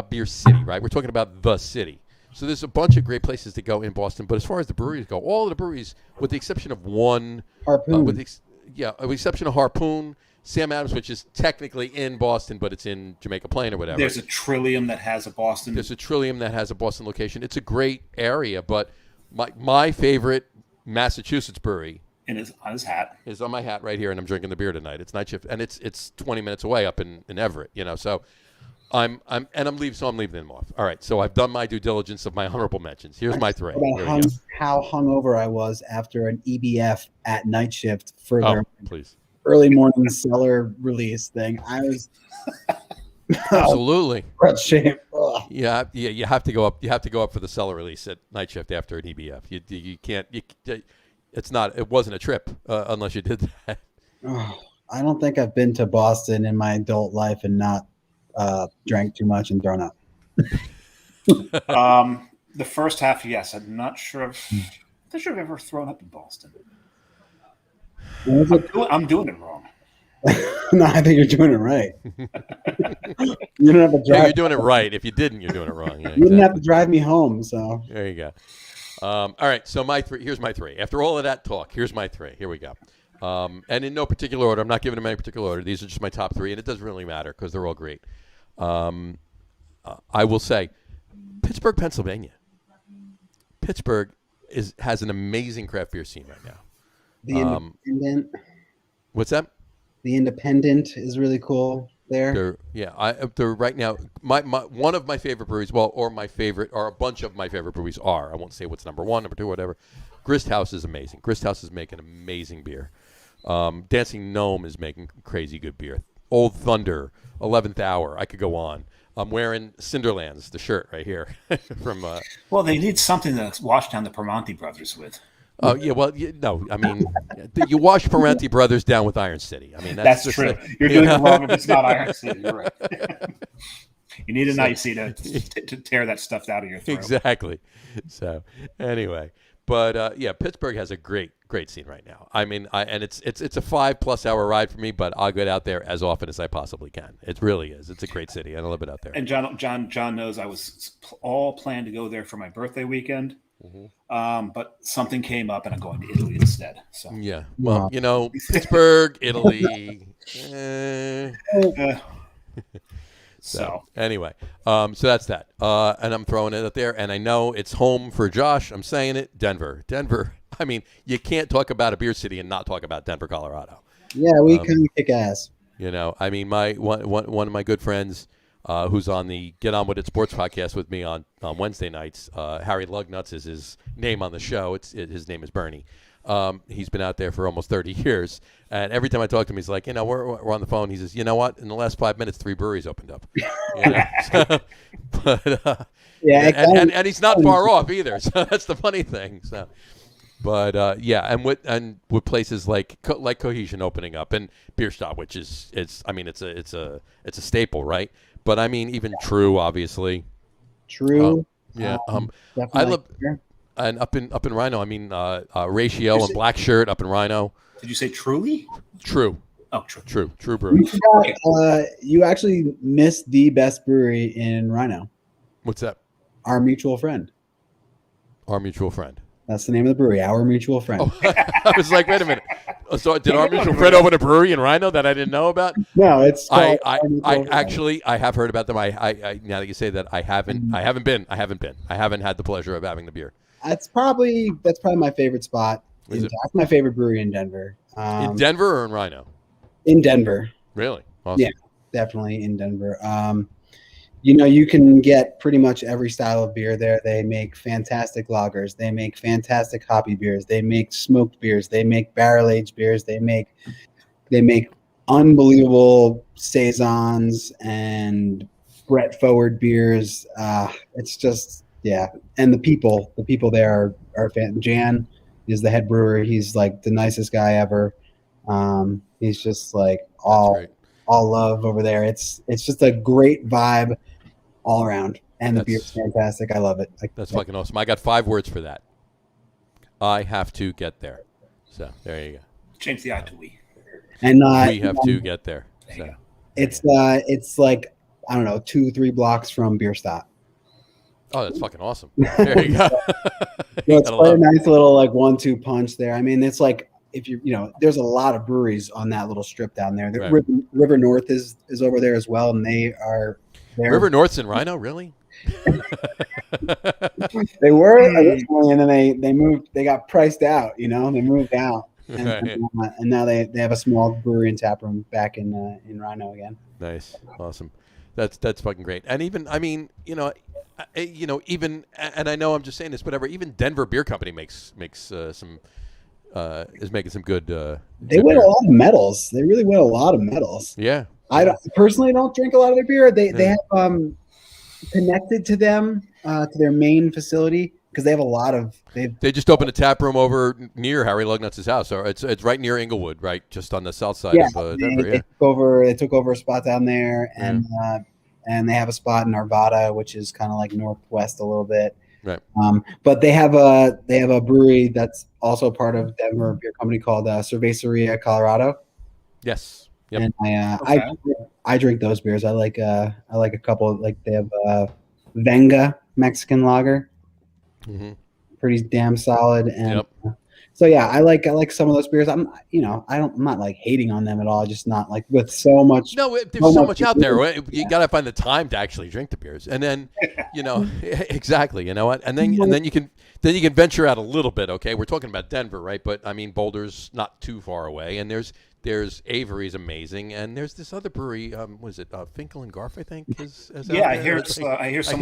Beer City, right? We're talking about the city. So there's a bunch of great places to go in Boston. But as far as the breweries go, all of the breweries, with the exception of one, Harpoon. with the exception of Harpoon, Sam Adams, which is technically in Boston, but it's in Jamaica Plain or whatever. There's a Trillium that has a Boston. Location. It's a great area, but my favorite Massachusetts brewery on his hat is on my hat right here, and I'm drinking the beer tonight. It's Night Shift, and it's 20 minutes away up in Everett. So I'm leaving them off. All right, so I've done my due diligence of my honorable mentions. Here's my three. How hungover I was after an EBF at Night Shift for their early morning cellar release thing. I was absolutely shape. Yeah. You have to go up. You have to go up for the cellar release at Night Shift after an EBF. You can't. It wasn't a trip unless you did that. I don't think I've been to Boston in my adult life and not drank too much and thrown up. The first half, yes. I'm not sure if I've ever thrown up in Boston. I'm doing it wrong. No, I think you're doing it right. You don't have to drive. Yeah, you're doing it right. If you didn't, you're doing it wrong. Yeah, you didn't have to drive me home. So there you go. All right. So here's my three. After all of that talk, here's my three. Here we go. And in no particular order. I'm not giving them any particular order. These are just my top three, and it doesn't really matter because they're all great. I will say, Pittsburgh, Pennsylvania. Pittsburgh has an amazing craft beer scene right now. The Independent. What's that? The Independent is really cool there. They're right now. My one of my favorite breweries, or a bunch of my favorite breweries are. I won't say what's number one, number two, whatever. Grist House is amazing. Grist House is making amazing beer. Dancing Gnome is making crazy good beer. Old Thunder, 11th Hour. I could go on. I'm wearing Cinderlands, the shirt right here from. Well, they need something to wash down the Permonti brothers with. Oh yeah, well, no, I mean, you wash Parenti Brothers down with Iron City. I mean, that's true. You're doing it wrong if it's not Iron City. You're right. You need an icy to tear that stuff out of your throat. Exactly. So anyway, but Pittsburgh has a great scene right now. I mean, and it's a 5+ hour ride for me, but I'll get out there as often as I possibly can. It really is. It's a great city, and I love it out there. And John knows I was all planned to go there for my birthday weekend. But something came up, and I'm going to Italy instead. So Yeah. Well, Pittsburgh, Italy. uh, So anyway, so that's that. And I'm throwing it out there. And I know it's home for Josh. I'm saying it. Denver. I mean, you can't talk about a beer city and not talk about Denver, Colorado. Yeah, we kind of kick ass. I mean, my one of my good friends who's on the Get On With It Sports podcast with me on Wednesday nights, Harry Lugnuts is his name on the show. His name is Bernie. He's been out there for almost 30 years. And every time I talk to him, he's like, we're on the phone. He says, you know what? In the last 5 minutes, 3 breweries opened up. And he's not far off either. So that's the funny thing. So, but and with places like Cohesion opening up and Bierstadt, which is it's a staple, right? But I mean, even True, obviously. True. I love. And up in Rhino, I mean, Ratio and Black Shirt up in Rhino. Did you say Truly? True. Oh, True. True Brewery. You actually missed the best brewery in Rhino. What's that? Our Mutual Friend. Our Mutual Friend. That's the name of the brewery, Our Mutual Friend. Oh, I was like, wait a minute. So did Our Mutual Friend open a brewery in Rhino that I didn't know about? No, it's called I have heard about them. I now that you say that, I haven't been. I haven't had the pleasure of having the beer. That's probably my favorite spot. That's my favorite brewery in Denver. In Denver or in Rhino? In Denver. Really? Awesome. Yeah, definitely in Denver. You can get pretty much every style of beer there. They make fantastic lagers. They make fantastic hoppy beers. They make smoked beers. They make barrel-aged beers. They make unbelievable saisons and Brett-forward beers. It's just... Yeah, and the people there are fan. Jan is the head brewer. He's like the nicest guy ever. He's just like all love over there. It's just a great vibe all around, and the beer's fantastic. I love it. That's fucking awesome. I got 5 words for that. I have to get there. So there you go. Change the I to we. And we have to get there. So. It's like, I don't know, 2-3 blocks from Bierstadt. Oh, that's fucking awesome. There you go. It's quite a nice little like 1-2 punch there. I mean, it's like if there's a lot of breweries on that little strip down there. Right. River North is over there as well, and they are there. River North's in Rhino, really? They were originally, and then they moved. They got priced out. They moved out, and now they have a small brewery and tap room back in Rhino again. Nice, awesome. That's fucking great. And even, I mean, even, and I know I'm just saying this, whatever. Even Denver Beer Company makes some is making some good. They win a lot of medals. They really win a lot of medals. Yeah. I personally don't drink a lot of their beer. They have connected to them to their main facility because they have a lot of. They just opened a tap room over near Harry Lugnuts' house. So it's right near Inglewood, right, just on the south side of Denver. They took over a spot down there, and they have a spot in Arvada, which is kind of like northwest a little bit. Right. But they have a brewery that's also part of Denver Beer Company called Cerveceria Colorado. Yes. Yep. And I drink those beers. I like a couple. Like they have Venga Mexican lager. Mm-hmm. Pretty damn solid. And yep. So yeah, I like some of those beers. I'm not like hating on them at all. Just not like with so much. No, there's so much out there. You got to find the time to actually drink the beers, and then exactly. You know what? And then you can venture out a little bit. Okay, we're talking about Denver, right? But I mean, Boulder's not too far away, and there's Avery's amazing, and there's this other brewery. What is it? Finkel and Garf, I think. I hear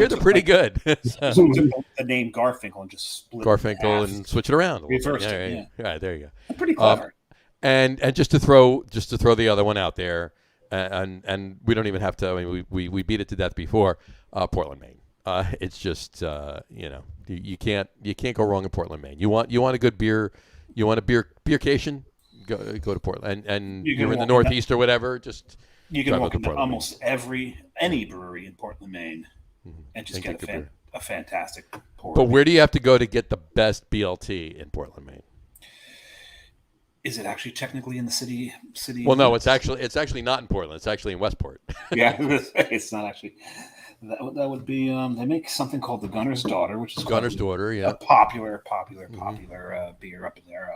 they're pretty good. The name Garfinkel and just split Garfinkel and switch it around. Reversed it. Yeah. Right, there you go. Pretty clever. And just to throw the other one out there, and we don't even have to. I mean, we beat it to death before. Portland, Maine. It's just you can't go wrong in Portland, Maine. You want a good beer. You want a beercation. Go to Portland, and you're in the Northeast or whatever. Just you can walk into almost any brewery in Portland, Maine, and just get a fantastic pour. But where do you have to go to get the best BLT in Portland, Maine? Is it actually technically in the city? Well, no, it's actually not in Portland. It's actually in Westport. Yeah, it's not actually. That would be they make something called the Gunner's Daughter, which is Gunner's Daughter, a yeah. popular beer up in there.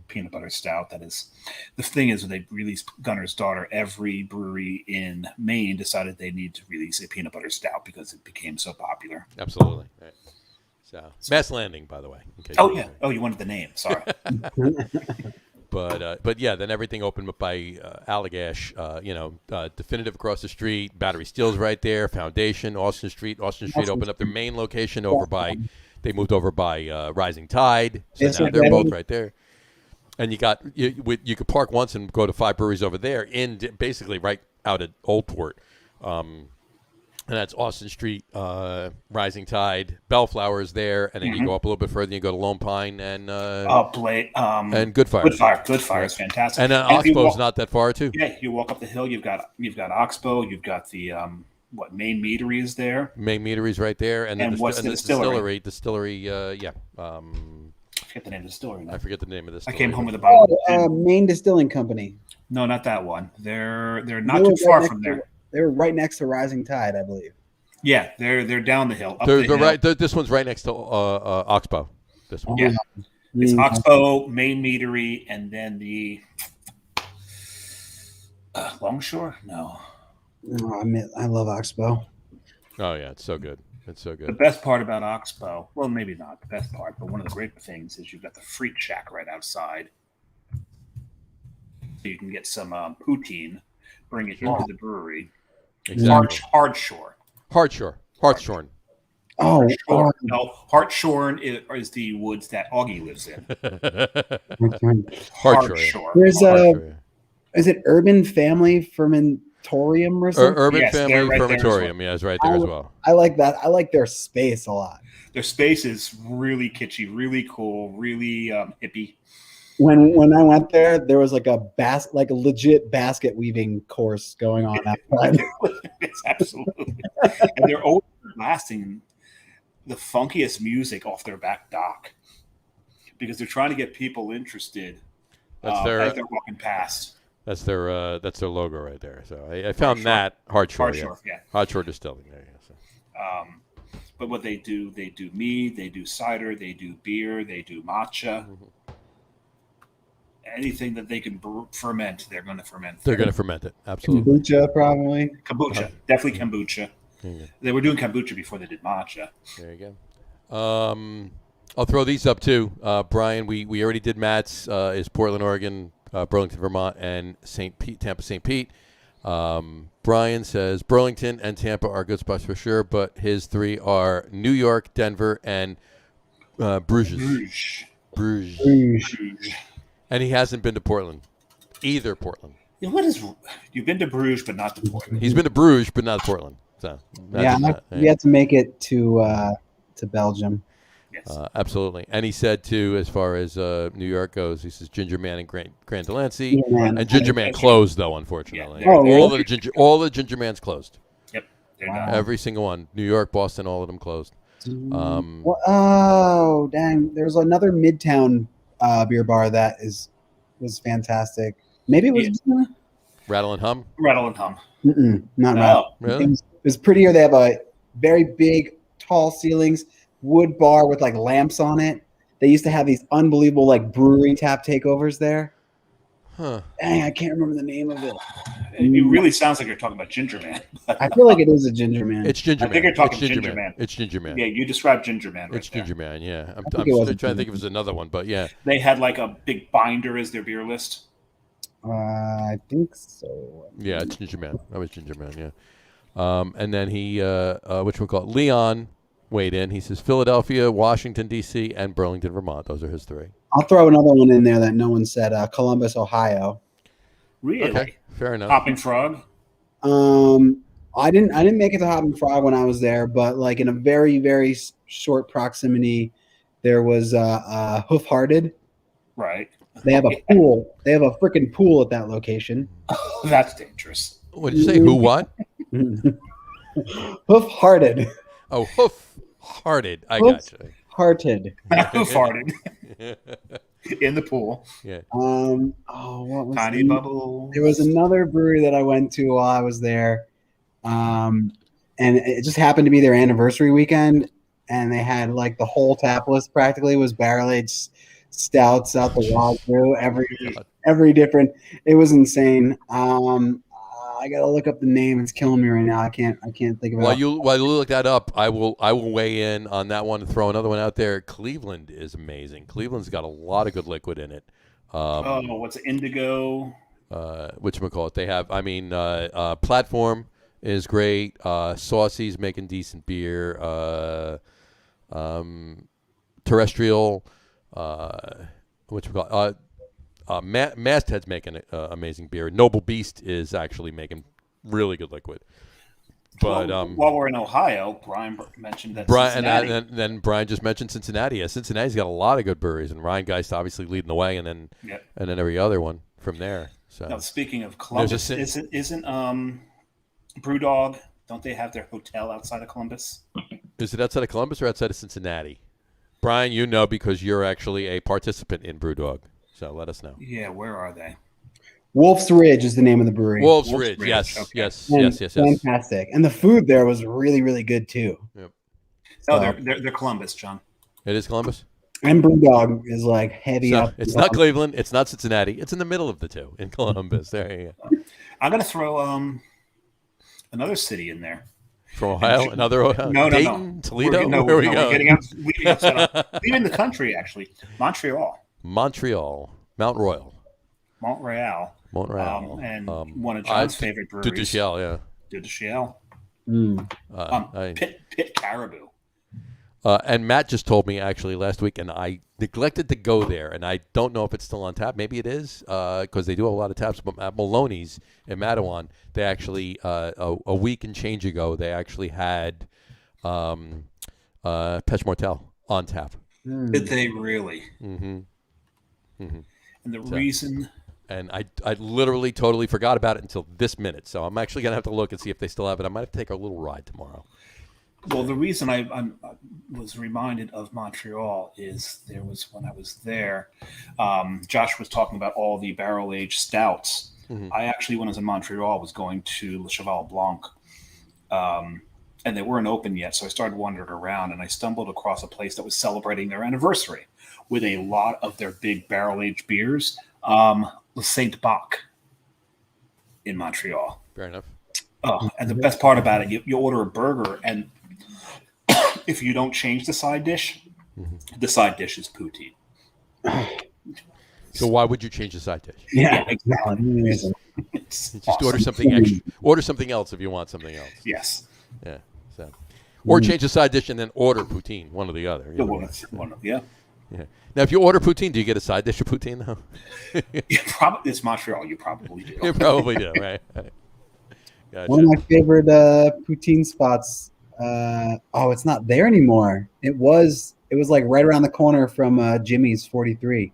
Peanut butter stout. That is the thing is when they released Gunner's Daughter, every brewery in Maine decided they need to release a peanut butter stout because it became so popular. Absolutely. Right. So Mass Landing, by the way. Oh yeah. Oh, you wanted the name. Sorry. But yeah, then everything opened up by Allagash, Definitive across the street, Battery Steel's right there, Foundation, Austin Street. Austin Street opened up their main location they moved over by Rising Tide. So now they're both right there. And you could park once and go to 5 breweries over there basically right out at Oldport. And that's Austin Street, Rising Tide, Bellflower is there, and then you go up a little bit further, and you go to Lone Pine and Good Fire. Good Fire is fantastic. And Oxbow's not that far too. Yeah, you walk up the hill. You've got Oxbow. You've got the Maine Meadery is there. Maine Meadery's right there, and then what's the distillery? Distillery, I forget the name of the distillery. I forget the name of this. I came home with a bottle. Maine Distilling Company. No, not that one. They're not too far from there. They were right next to Rising Tide, I believe. Yeah, they're down the hill. They're right. This one's right next to Oxbow. This one. Yeah, it's Oxbow, Maine Meadery, and then the Longshore. No, I love Oxbow. Oh yeah, it's so good. It's so good. The best part about Oxbow, well, maybe not the best part, but one of the great things is you've got the Freak Shack right outside, so you can get some poutine. Bring it into the brewery. Exactly. Hartshorn. Oh, no, Hartshorn is the woods that Augie lives in. Hartshorn. There's is it Urban Family Fermentorium or something? Urban Family Fermentorium, yeah, it's right there as well. I like that. I like their space a lot. Their space is really kitschy, really cool, really hippie. When I went there was like a legit basket weaving course going on outside. It's absolutely, and they're always blasting the funkiest music off their back dock because they're trying to get people interested as they're walking past. That's their logo right there. So I found that Hartshorn, yeah. Hartshorn Distilling there. Yeah, so. But what they do mead, they do cider, they do beer, they do matcha. Anything that they can ferment, they're going to ferment. They're going to ferment it, absolutely. Kombucha, probably. Kombucha, definitely kombucha. They were doing kombucha before they did matcha. There you go. I'll throw these up too, Brian. We already did Matt's. Is Portland, Oregon, Burlington, Vermont, and Tampa, St. Pete. Brian says Burlington and Tampa are good spots for sure, but his 3 are New York, Denver, and Bruges. And he hasn't been to Portland. Either Portland. Yeah, you've been to Bruges, but not to Portland. He's been to Bruges, but not to Portland. So we had to make it to Belgium. Yes. Absolutely. And he said, too, as far as New York goes, he says Ginger Man and Grand Delancey. Yeah, and Ginger Man closed, though, unfortunately. Yeah, all the Ginger Mans closed. Yep. They're done. Every single one. New York, Boston, all of them closed. Oh, dang. There's another Midtown beer bar that was fantastic. Maybe it was Rattle and Hum. Not Rattle. Really? It was prettier. They have a very big, tall ceilings, wood bar with like lamps on it. They used to have these unbelievable like brewery tap takeovers there. Huh. Dang, I can't remember the name of it. It really sounds like you're talking about Ginger Man. I feel like it is a Ginger Man. It's Ginger Man. I think you're talking Ginger Man. It's Ginger Man. Yeah, you described Ginger Man right It's there. Ginger Man, yeah. I'm still trying to think if it was another one, but yeah. They had like a big binder as their beer list. I think so. Yeah, it's Ginger Man. That was Ginger Man, yeah. And then he, Leon weighed in. He says Philadelphia, Washington, D.C., and Burlington, Vermont. Those are his 3. I'll throw another one in there that no one said. Columbus, Ohio. Really? Okay, fair enough. Hopping Frog? I didn't make it to Hopping Frog when I was there, but like in a very, very short proximity, there was Hoof Hearted. Right. They have a pool. They have a freaking pool at that location. That's dangerous. What did you say? Who what? Hoof Hearted. Oh, Hoof Hearted. I got you. Hearted. Hoof Hearted. In the pool. Yeah. What was Tiny Bubble. There was another brewery that I went to while I was there. And and it just happened to be their anniversary weekend, and they had like the whole tap list practically was barrel-aged stouts out the wazoo, every different. It was insane. I gotta look up the name. It's killing me right now. I can't think of it. While you look that up, I will weigh in on that one and throw another one out there. Cleveland is amazing. Cleveland's got a lot of good liquid in it. What's it, Indigo? Whatchamacallit? They have. I mean, Platform is great. Saucy's making decent beer. Terrestrial. Whatchamacallit? Masthead's making amazing beer. Noble Beast is actually making really good liquid. But while we're in Ohio, Brian mentioned that Cincinnati. And then Brian just mentioned Cincinnati. Yeah, Cincinnati's got a lot of good breweries, and Ryan Geist obviously leading the way, and then every other one from there. So now, speaking of Columbus, isn't BrewDog? Don't they have their hotel outside of Columbus? Is it outside of Columbus or outside of Cincinnati? Brian, you know because you're actually a participant in BrewDog. So let us know. Yeah, where are they? Wolf's Ridge is the name of the brewery. Wolf's Ridge. Yes, okay. yes. Fantastic. And the food there was really, really good too. Yep. So, they're Columbus, John. It is Columbus? And BrewDog is like heavy up. It's not Cleveland. It's not Cincinnati. It's in the middle of the two in Columbus. There you go. I'm going to throw another city in there. From Ohio? Another Ohio? No. Dayton? Toledo? Where are we going? Leaving the country, actually. Montreal. Mount Royal. Montreal. And one of John's favorite breweries. De Duchel. Pit Caribou. And Matt just told me actually last week, and I neglected to go there, and I don't know if it's still on tap. Maybe it is because they do have a lot of taps. But at Maloney's in Matawan, they actually a week and change ago they actually had Pêche Mortel on tap. Did they really? Mm-hmm. Mm-hmm. And the reason. And I literally totally forgot about it until this minute. So I'm actually gonna have to look and see if they still have it. I might have to take a little ride tomorrow. Well, the reason I was reminded of Montreal is there was when I was there, Josh was talking about all the barrel-aged stouts. Mm-hmm. I actually, when I was in Montreal, was going to Le Cheval Blanc, and they weren't open yet. So I started wandering around, and I stumbled across a place that was celebrating their anniversary with a lot of their big barrel-aged beers. Le Saint Bach in Montreal. Fair enough. Oh, and the best part about it, you order a burger, and if you don't change the side dish, the side dish is poutine. So why would you change the side dish? Yeah, exactly. Just awesome. Order something extra. Order something else if you want something else. Yes. Yeah. So, or change the side dish and then order poutine, one or the other. Yeah. Now, if you order poutine, do you get a side dish of poutine though? It's Montreal. You probably do. You probably do, right? Gotcha. One of my favorite poutine spots. It's not there anymore. It was like right around the corner from Jimmy's 43.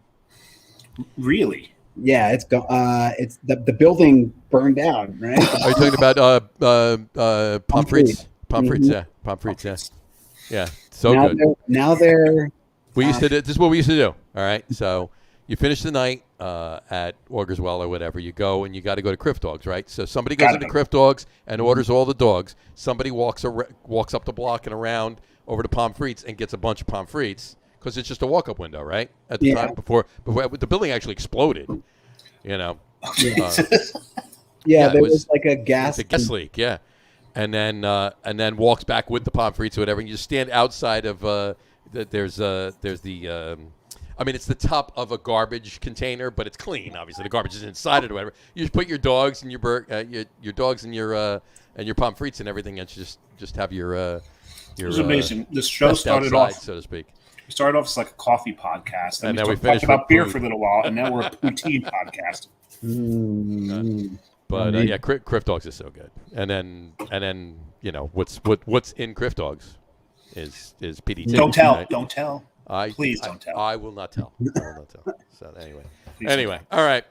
Really? Yeah, it's the building burned down, right? Are you talking about pommes frites? Pommes frites, yeah. So now good. Now they're. We used to do. This is what we used to do. All right, so you finish the night at Orgerswell or whatever. You go and you got to go to Criff Dogs, right? So somebody goes into Criff Dogs and orders all the dogs. Somebody walks up the block and around over to pommes frites and gets a bunch of pommes frites because it's just a walk-up window, right? At the time before the building actually exploded, you know. There was like a gas leak, yeah, and then walks back with the pommes frites or whatever. And you stand outside of. There's the it's the top of a garbage container, but it's clean. Obviously, the garbage is inside it or whatever. You just put your dogs and your dogs and your pommes frites and everything, and just have your. It was amazing. This show started off, so to speak. We started off as like a coffee podcast, and we talked about beer for a little while, and now we're a poutine podcast. But Criff Dogs is so good, and then what's in Criff Dogs. Is PDT. Don't tell. Please don't tell. I will not tell. So anyway. All right.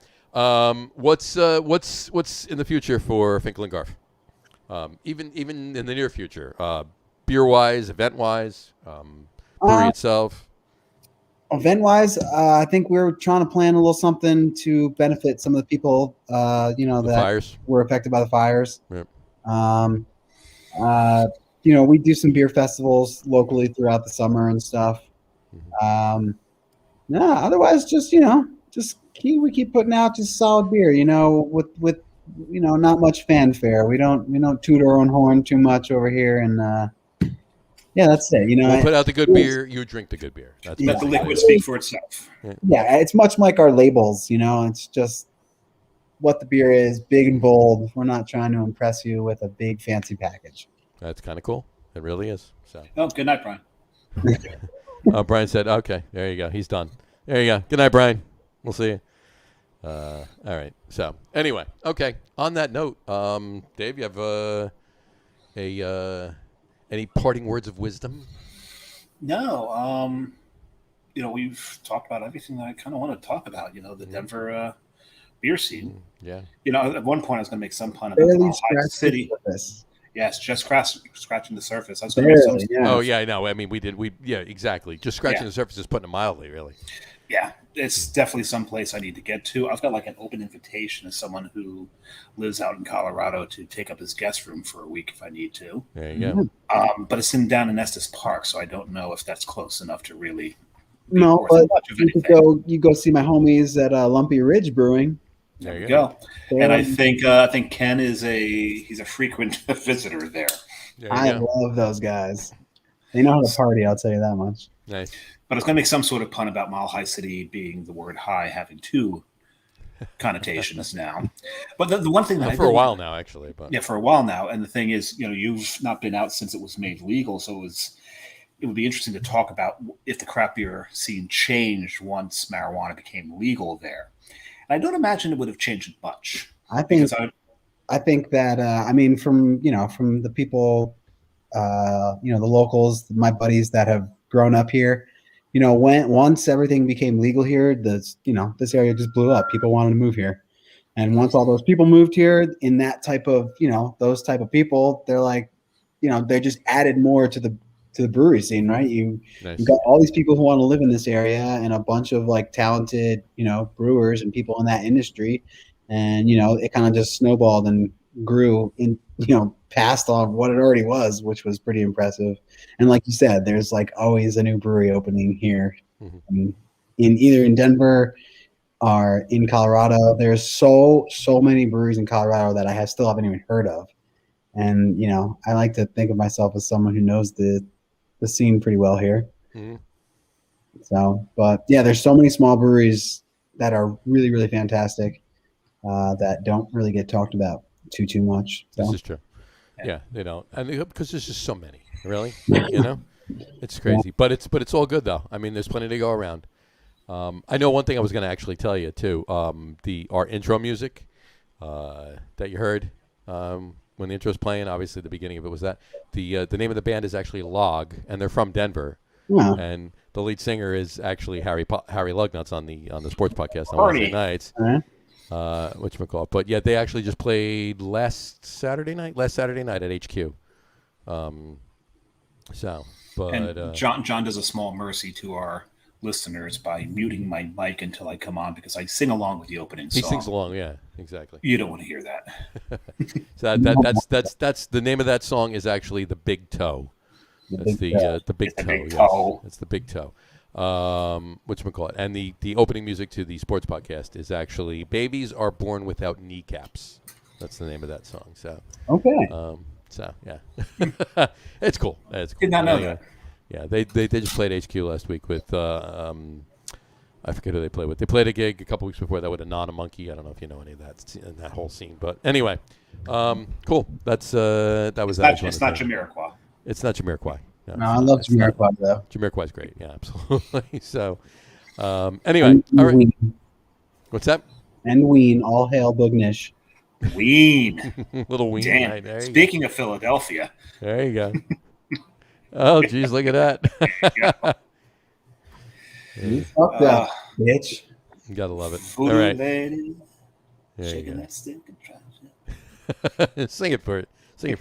What's in the future for Finkel and Garf? Even in the near future, beer wise, event wise, brewery itself. Event wise, I think we're trying to plan a little something to benefit some of the people, that fires. were affected by the fires. Yep. We do some beer festivals locally throughout the summer and stuff. Otherwise, we keep putting out just solid beer. With not much fanfare. We don't toot our own horn too much over here, and that's it. We'll put out the good beer. You drink the good beer. That's Let the liquid speak for itself. Yeah, it's much like our labels. It's just what the beer is, big and bold. We're not trying to impress you with a big fancy package. That's kind of cool. It really is. So. Oh, good night, Brian. Brian said, "Okay, there you go. He's done. There you go. Good night, Brian. We'll see you." All right. So anyway, okay. On that note, Dave, you have any parting words of wisdom? No. We've talked about everything that I kind of want to talk about. The Denver beer scene. Yeah. At one point I was going to make some pun about the Ohio City. Surface. Yes, just scratching the surface. I was going to make some. Yeah. Oh yeah, I know. I mean, exactly. Just scratching the surface is putting it mildly, really. Yeah, it's definitely someplace I need to get to. I've got like an open invitation as someone who lives out in Colorado to take up his guest room for a week if I need to. There you go. But it's down in Estes Park, so I don't know if that's close enough to really. No, but you go see my homies at Lumpy Ridge Brewing. There you go. And I think Ken he's a frequent visitor there. I love those guys. They know how to party, I'll tell you that much. Nice. But I was going to make some sort of pun about Mile High City being the word high having two connotations now. But the one thing that for a while now, actually. But yeah, for a while now. And the thing is, you've not been out since it was made legal, so it would be interesting to talk about if the craft beer scene changed once marijuana became legal there. And I don't imagine it would have changed much. I think that from the people, the locals, my buddies that have grown up here, once everything became legal here, this area just blew up. People wanted to move here. And once all those people moved here in that type of, those type of people, they're like, they just added more to the brewery scene, right? You got all these people who want to live in this area and a bunch of like talented, brewers and people in that industry. And, it kind of just snowballed and grew in, past on what it already was, which was pretty impressive. And like you said, there's like always a new brewery opening here. Mm-hmm. Either in Denver or in Colorado. There's so many breweries in Colorado that I still haven't even heard of. And, I like to think of myself as someone who knows the scene pretty well here. Mm-hmm. So, but yeah, there's so many small breweries that are really, really fantastic that don't really get talked about too much. So. This is true. Yeah, they don't. And because there's just so many, really, it's crazy, but it's all good though. I mean, there's plenty to go around. I know one thing I was going to actually tell you too. Our intro music that you heard when the intro's playing, obviously the beginning of it was that the name of the band is actually Log, and they're from Denver. Yeah. And the lead singer is actually Harry Lugnuts on the sports podcast on Wednesday nights. Whatchamacallit. But yeah, they actually just played last Saturday night at HQ. And John does a small mercy to our listeners by muting my mic until I come on because I sing along with the opening song. He sings along, yeah, exactly. You don't want to hear that. So that's the name of that song is actually The Big Toe. That's the big toe. It's the big toe. Whatchamacallit. And the opening music to the sports podcast is actually Babies Are Born Without Kneecaps. That's the name of that song. So okay. So yeah, it's cool. It's cool. Did not know that. Yeah, they just played HQ last week with I forget who they played with. They played a gig a couple weeks before that with Anana Monkey. I don't know if you know any of that whole scene, but anyway, cool. That was it's not Jamiroquai. It's not Jamiroquai. No, I love Jamiroquai though. Jamiroquai's great. Yeah, absolutely. So anyway, all right. What's that? And Ween, all hail Boognish. Ween. Little Ween. Damn. Right, there Speaking of Philadelphia. There you go. Oh, geez, look at that. You fucked up, bitch. You gotta love it. Food all right. Lady, there shaking you go. that stick and trying. Sing it for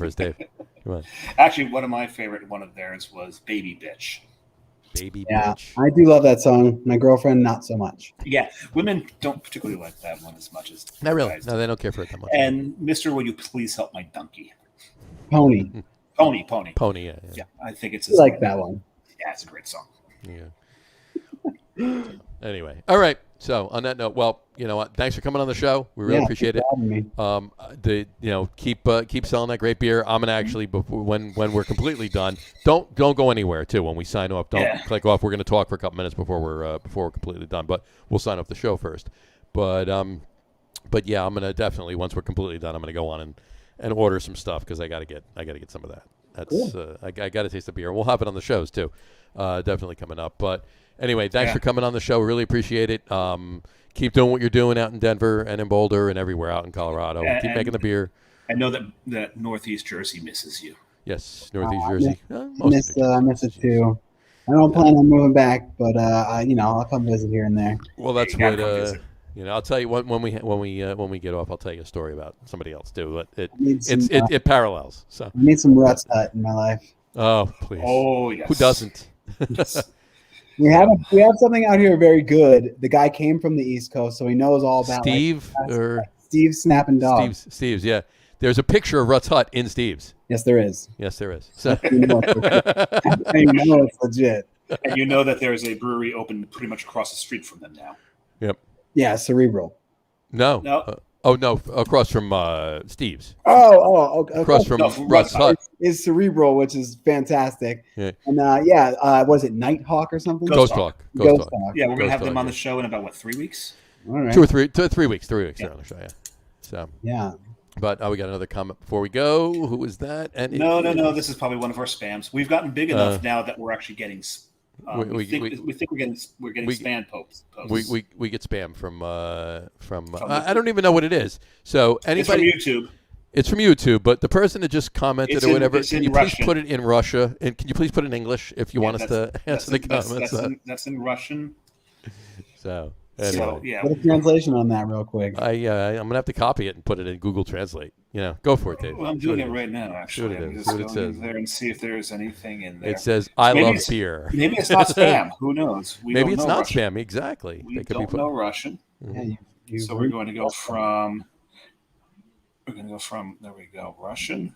us, Dave. Come on. Actually, one of theirs was Baby Bitch. Baby yeah, Bitch. I do love that song. My girlfriend, not so much. Yeah, women don't particularly like that one as much as not really. guys No, they don't care for it that much. And Mister, will you please help my donkey? Pony. Pony. Pony. Yeah. Yeah, I think it's. I like that one. Yeah, it's a great song. Yeah. Anyway, all right. So on that note, well, you know what? Thanks for coming on the show. We really appreciate it. Keep selling that great beer. I'm gonna actually before when we're completely done. Don't go anywhere too. When we sign off, don't click off. We're gonna talk for a couple minutes before we're completely done. But we'll sign off the show first. But yeah, I'm gonna definitely once we're completely done, I'm gonna go on and order some stuff because I gotta get some of that. That's cool. I gotta taste the beer. We'll have it on the shows too. Definitely coming up. But anyway, thanks for coming on the show. We really appreciate it. Keep doing what you're doing out in Denver and in Boulder and everywhere out in Colorado. Keep making the beer. I know that Northeast Jersey misses you. Yes, Northeast Jersey. I miss it too. I don't plan on moving back, but I'll come visit here and there. Well, that's what I'll tell you when we get off. I'll tell you a story about somebody else too. But it parallels. So I need some Ruts Hut in my life. Oh please. Oh yes. Who doesn't? We have something out here very good. The guy came from the East Coast, so he knows all about Steve's Snapping Dog. Steve's, yeah. There's a picture of Ruts Hut in Steve's. Yes, there is. So I know it's legit. And you know that there's a brewery open pretty much across the street from them now. Yep. Yeah, Cerebral. No. No, across from Steve's. Across from Ruts Hut is Cerebral, which is fantastic. Yeah. And was it Nighthawk or something? Ghost Talk. Yeah, we're gonna have them on the show in about 3 weeks. All right. 2 or 3 weeks. 3 weeks they're on the show. Yeah. So. Yeah. But we got another comment before we go. Who is that? And no. This is probably one of our spams. We've gotten big enough now that we're actually getting. We think we're getting spam posts. We get spam from I don't even know what it is. So anybody, it's from YouTube. It's from YouTube, but the person that just commented or whatever, can you please put it in Russia? And can you please put it in English if you want us to answer the comments? That's in Russian. So anyway. Put a translation on that real quick. I'm gonna have to copy it and put it in Google Translate. Go for it, Dave. Well, I'm doing it right now. Actually, I'm just going in there and see if there's anything in there. It says, "I love beer." Maybe it's not spam. Who knows? Maybe it's not spam. Exactly. We don't know Russian. Mm-hmm. So we're going to go from. There we go. Russian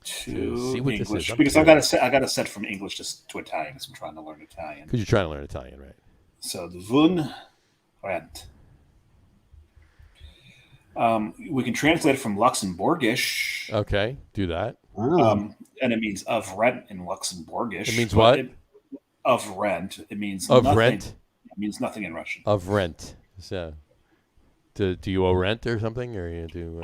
to English because I got to set from English to Italian because I'm trying to learn Italian. Because you're trying to learn Italian, right? So the vun rent. We can translate it from Luxembourgish. Okay, do that. And it means of rent in Luxembourgish. It means what? Of rent. It means of nothing. Rent. It means nothing in Russian. Of rent. So, do you owe rent or something, or you do?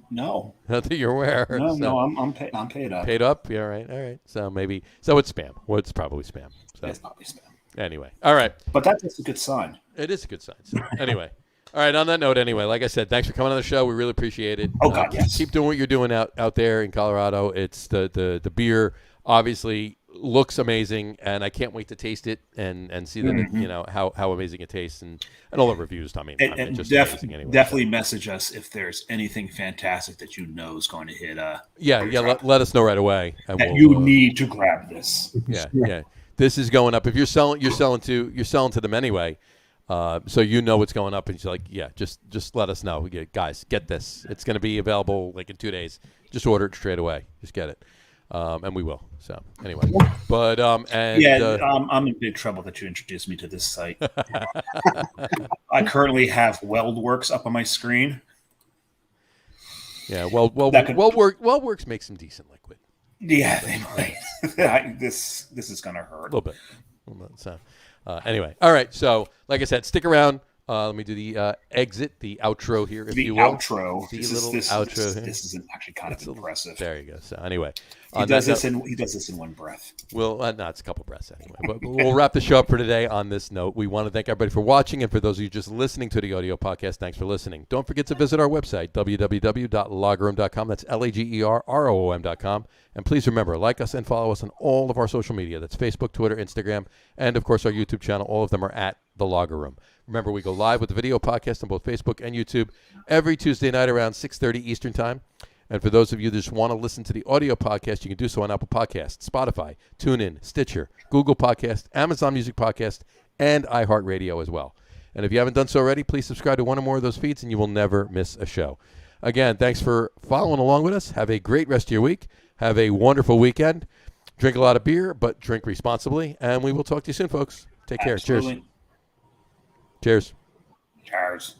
No. Not that you're aware. No, I'm paid up. Paid up. Yeah, all right. So it's spam. Well, it's probably spam. So. It's probably spam. Anyway, all right. But that's a good sign. It is a good sign. So, anyway. All right, on that note, anyway, like I said, thanks for coming on the show. We really appreciate it. Oh, God, yes. Keep doing what you're doing out there in Colorado. It's the beer obviously looks amazing, and I can't wait to taste it and see that it, how amazing it tastes and all the reviews. I mean, it's just amazing anyway. Definitely message us if there's anything fantastic that you know is going to hit. Let us know right away. And you need to grab this. Yeah. This is going up. If you're selling to them anyway. So what's going up, and she's like, yeah, just let us know. Guys, get this. It's going to be available like in 2 days. Just order it straight away. Just get it, and we will. So anyway, but I'm in big trouble that you introduced me to this site. I currently have WeldWorks up on my screen. Yeah, WeldWorks makes some decent liquid. Yeah, they might. This is going to hurt a little bit. So. Anyway, all right. So, like I said, stick around. Let me do the exit, the outro here, if you will. Outro. This outro. This is actually kind of impressive. There you go. So, anyway, he does this in one breath. Well, no, it's a couple breaths anyway. But we'll wrap the show up for today on this note. We want to thank everybody for watching, and for those of you just listening to the audio podcast, thanks for listening. Don't forget to visit our website, www.lagerroom.com. That's LAGERROOM.com. And please remember, like us and follow us on all of our social media. That's Facebook, Twitter, Instagram, and of course our YouTube channel. All of them are at The Lager Room. Remember, we go live with the video podcast on both Facebook and YouTube every Tuesday night around 6:30 Eastern Time. And for those of you that just want to listen to the audio podcast, you can do so on Apple Podcasts, Spotify, TuneIn, Stitcher, Google Podcast, Amazon Music Podcast, and iHeartRadio as well. And if you haven't done so already, please subscribe to one or more of those feeds, and you will never miss a show. Again, thanks for following along with us. Have a great rest of your week. Have a wonderful weekend. Drink a lot of beer, but drink responsibly. And we will talk to you soon, folks. Take care. Absolutely. Cheers. Cheers.